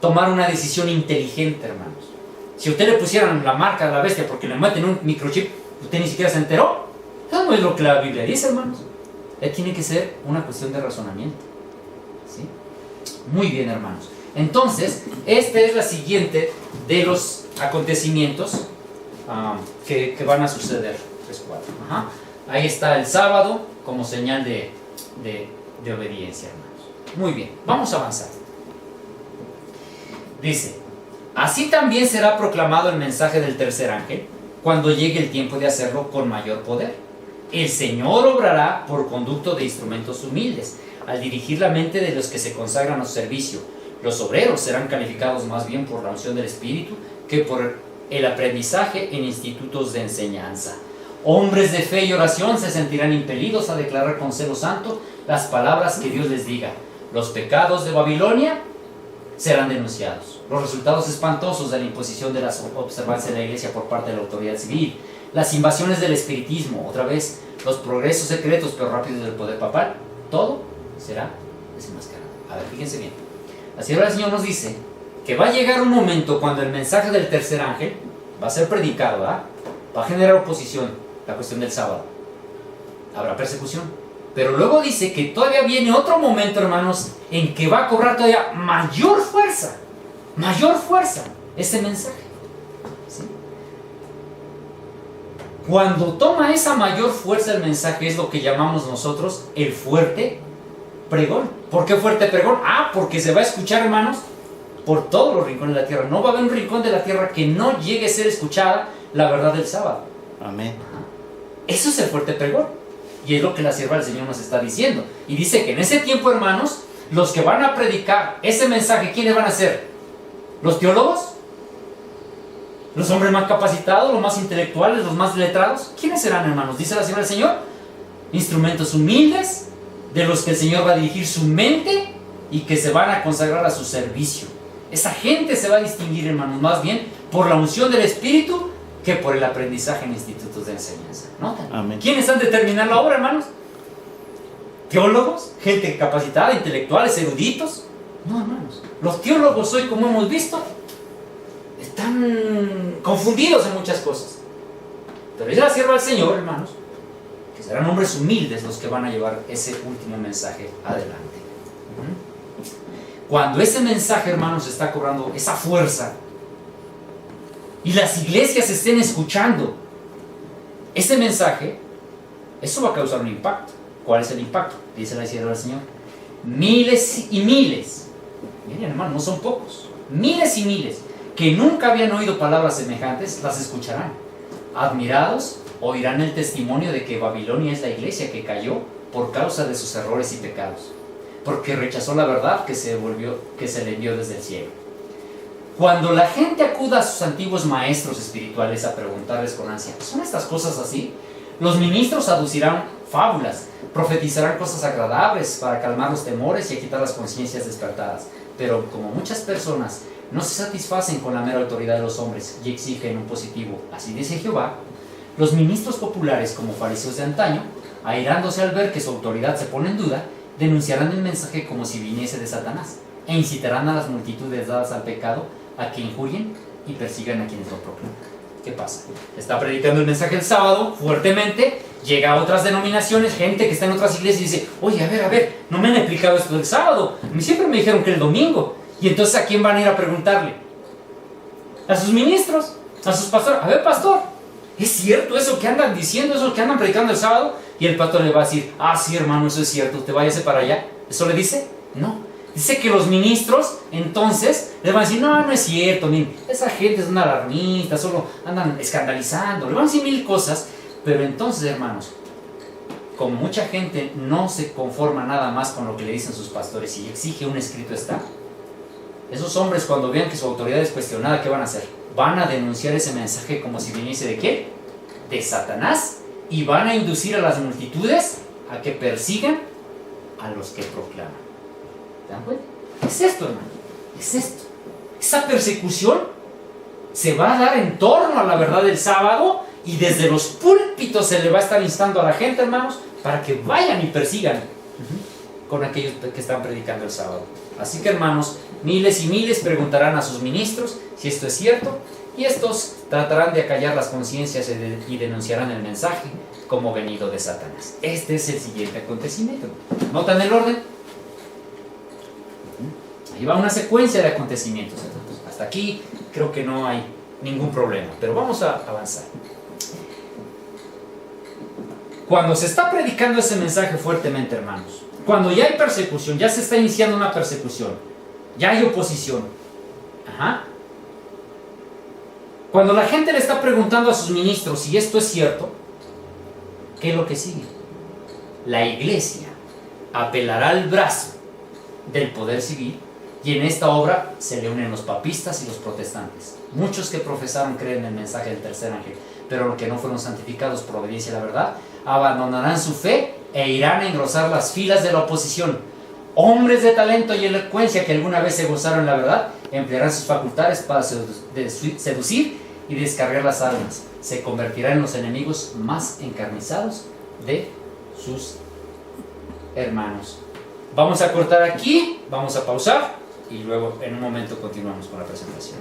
Tomar una decisión inteligente, hermanos. Si a usted le pusieran la marca de la bestia porque le meten un microchip, usted ni siquiera se enteró. Eso no es lo que la Biblia dice, hermanos. Tiene que ser una cuestión de razonamiento. ¿Sí? Muy bien, hermanos. Entonces, esta es la siguiente de los acontecimientos que van a suceder. 3, 4. Ahí está el sábado como señal de de obediencia, hermanos. Muy bien, vamos a avanzar. Dice, así también será proclamado el mensaje del tercer ángel cuando llegue el tiempo de hacerlo con mayor poder. El Señor obrará por conducto de instrumentos humildes, al dirigir la mente de los que se consagran a su servicio. Los obreros serán calificados más bien por la unción del Espíritu que por el aprendizaje en institutos de enseñanza. Hombres de fe y oración se sentirán impelidos a declarar con celo santo las palabras que Dios les diga. Los pecados de Babilonia serán denunciados. Los resultados espantosos de la imposición de las observancias de la Iglesia por parte de la autoridad civil. Las invasiones del espiritismo, otra vez, los progresos secretos pero rápidos del poder papal. Todo será desenmascarado. A ver, fíjense bien. La sierva del Señor nos dice que va a llegar un momento cuando el mensaje del tercer ángel va a ser predicado, ¿verdad? Va a generar oposición, la cuestión del sábado. Habrá persecución. Pero luego dice que todavía viene otro momento, hermanos, en que va a cobrar todavía mayor fuerza ese mensaje. ¿Sí? Cuando toma esa mayor fuerza el mensaje es lo que llamamos nosotros el fuerte pregón. ¿Por qué fuerte pregón? Porque se va a escuchar, hermanos, por todos los rincones de la tierra. No va a haber un rincón de la tierra que no llegue a ser escuchada la verdad del sábado.
Amén.
Eso es el fuerte pregón. Y es lo que la sierva del Señor nos está diciendo. Y dice que en ese tiempo, hermanos, los que van a predicar ese mensaje, ¿quiénes van a ser? ¿Los teólogos? ¿Los hombres más capacitados, los más intelectuales, los más letrados? ¿Quiénes serán, hermanos? Dice la sierva del Señor. Instrumentos humildes, de los que el Señor va a dirigir su mente y que se van a consagrar a su servicio. Esa gente se va a distinguir, hermanos, más bien por la unción del Espíritu que por el aprendizaje en institutos de enseñanza. ¿Notan?
Amén.
¿Quiénes han de terminar la obra, hermanos? ¿Teólogos? ¿Gente capacitada, intelectuales, eruditos? No, hermanos. Los teólogos hoy, como hemos visto, están confundidos en muchas cosas. Pero es la sierva del Señor, hermanos, que serán hombres humildes los que van a llevar ese último mensaje adelante. Cuando ese mensaje, hermanos, está cobrando esa fuerza y las iglesias estén escuchando ese mensaje, eso va a causar un impacto. ¿Cuál es el impacto? Dice la sierva del Señor. Miles y miles, miren, hermanos, no son pocos, miles y miles que nunca habían oído palabras semejantes, las escucharán. Admirados, oirán el testimonio de que Babilonia es la iglesia que cayó por causa de sus errores y pecados, porque rechazó la verdad que se le envió desde el cielo. Cuando la gente acuda a sus antiguos maestros espirituales a preguntarles con ansia, ¿son estas cosas así? Los ministros aducirán fábulas, profetizarán cosas agradables para calmar los temores y agitar las conciencias despertadas. Pero como muchas personas no se satisfacen con la mera autoridad de los hombres y exigen un positivo, así dice Jehová, los ministros populares, como fariseos de antaño, airándose al ver que su autoridad se pone en duda, denunciarán el mensaje como si viniese de Satanás e incitarán a las multitudes dadas al pecado a que injurien y persigan a quienes lo proclaman. ¿Qué pasa? Está predicando el mensaje el sábado fuertemente, llega a otras denominaciones, gente que está en otras iglesias y dice, oye, a ver, no me han explicado esto del sábado, a mí siempre me dijeron que el domingo. Y entonces, ¿a quién van a ir a preguntarle? A sus ministros, a sus pastores. A ver, pastor, ¿es cierto eso que andan diciendo, eso que andan predicando el sábado? Y el pastor le va a decir, sí, hermano, eso es cierto, usted váyase para allá. ¿Eso le dice? No. Dice que los ministros, entonces, le van a decir, no es cierto, miren, esa gente es una alarmista, solo andan escandalizando, le van a decir mil cosas. Pero entonces, hermanos, como mucha gente no se conforma nada más con lo que le dicen sus pastores y exige un escrito está, esos hombres, cuando vean que su autoridad es cuestionada, ¿qué van a hacer? Van a denunciar ese mensaje como si viniese ¿de quién? De Satanás, y van a inducir a las multitudes a que persigan a los que proclaman. ¿Se dan cuenta? Es esto, hermano, es esto. Esa persecución se va a dar en torno a la verdad del sábado, y desde los púlpitos se le va a estar instando a la gente, hermanos, para que vayan y persigan con aquellos que están predicando el sábado. Así que, hermanos, miles y miles preguntarán a sus ministros si esto es cierto, y estos tratarán de acallar las conciencias y denunciarán el mensaje como venido de Satanás. Este es el siguiente acontecimiento. ¿Notan el orden? Ahí va una secuencia de acontecimientos. Hasta aquí creo que no hay ningún problema, pero vamos a avanzar. Cuando se está predicando ese mensaje fuertemente, hermanos, Cuando ya hay persecución, ya se está iniciando una persecución, ya hay oposición. Ajá. Cuando la gente le está preguntando a sus ministros si esto es cierto, ¿qué es lo que sigue? La iglesia apelará al brazo del poder civil, y en esta obra se le unen los papistas y los protestantes. Muchos que profesaron creer en el mensaje del tercer ángel, pero los que no fueron santificados por obediencia a la verdad, abandonarán su fe e irán a engrosar las filas de la oposición. Hombres de talento y elocuencia que alguna vez se gozaron en la verdad, emplearán sus facultades para seducir y descargar las armas. Se convertirán en los enemigos más encarnizados de sus hermanos. Vamos a cortar aquí, vamos a pausar y luego en un momento continuamos con la presentación.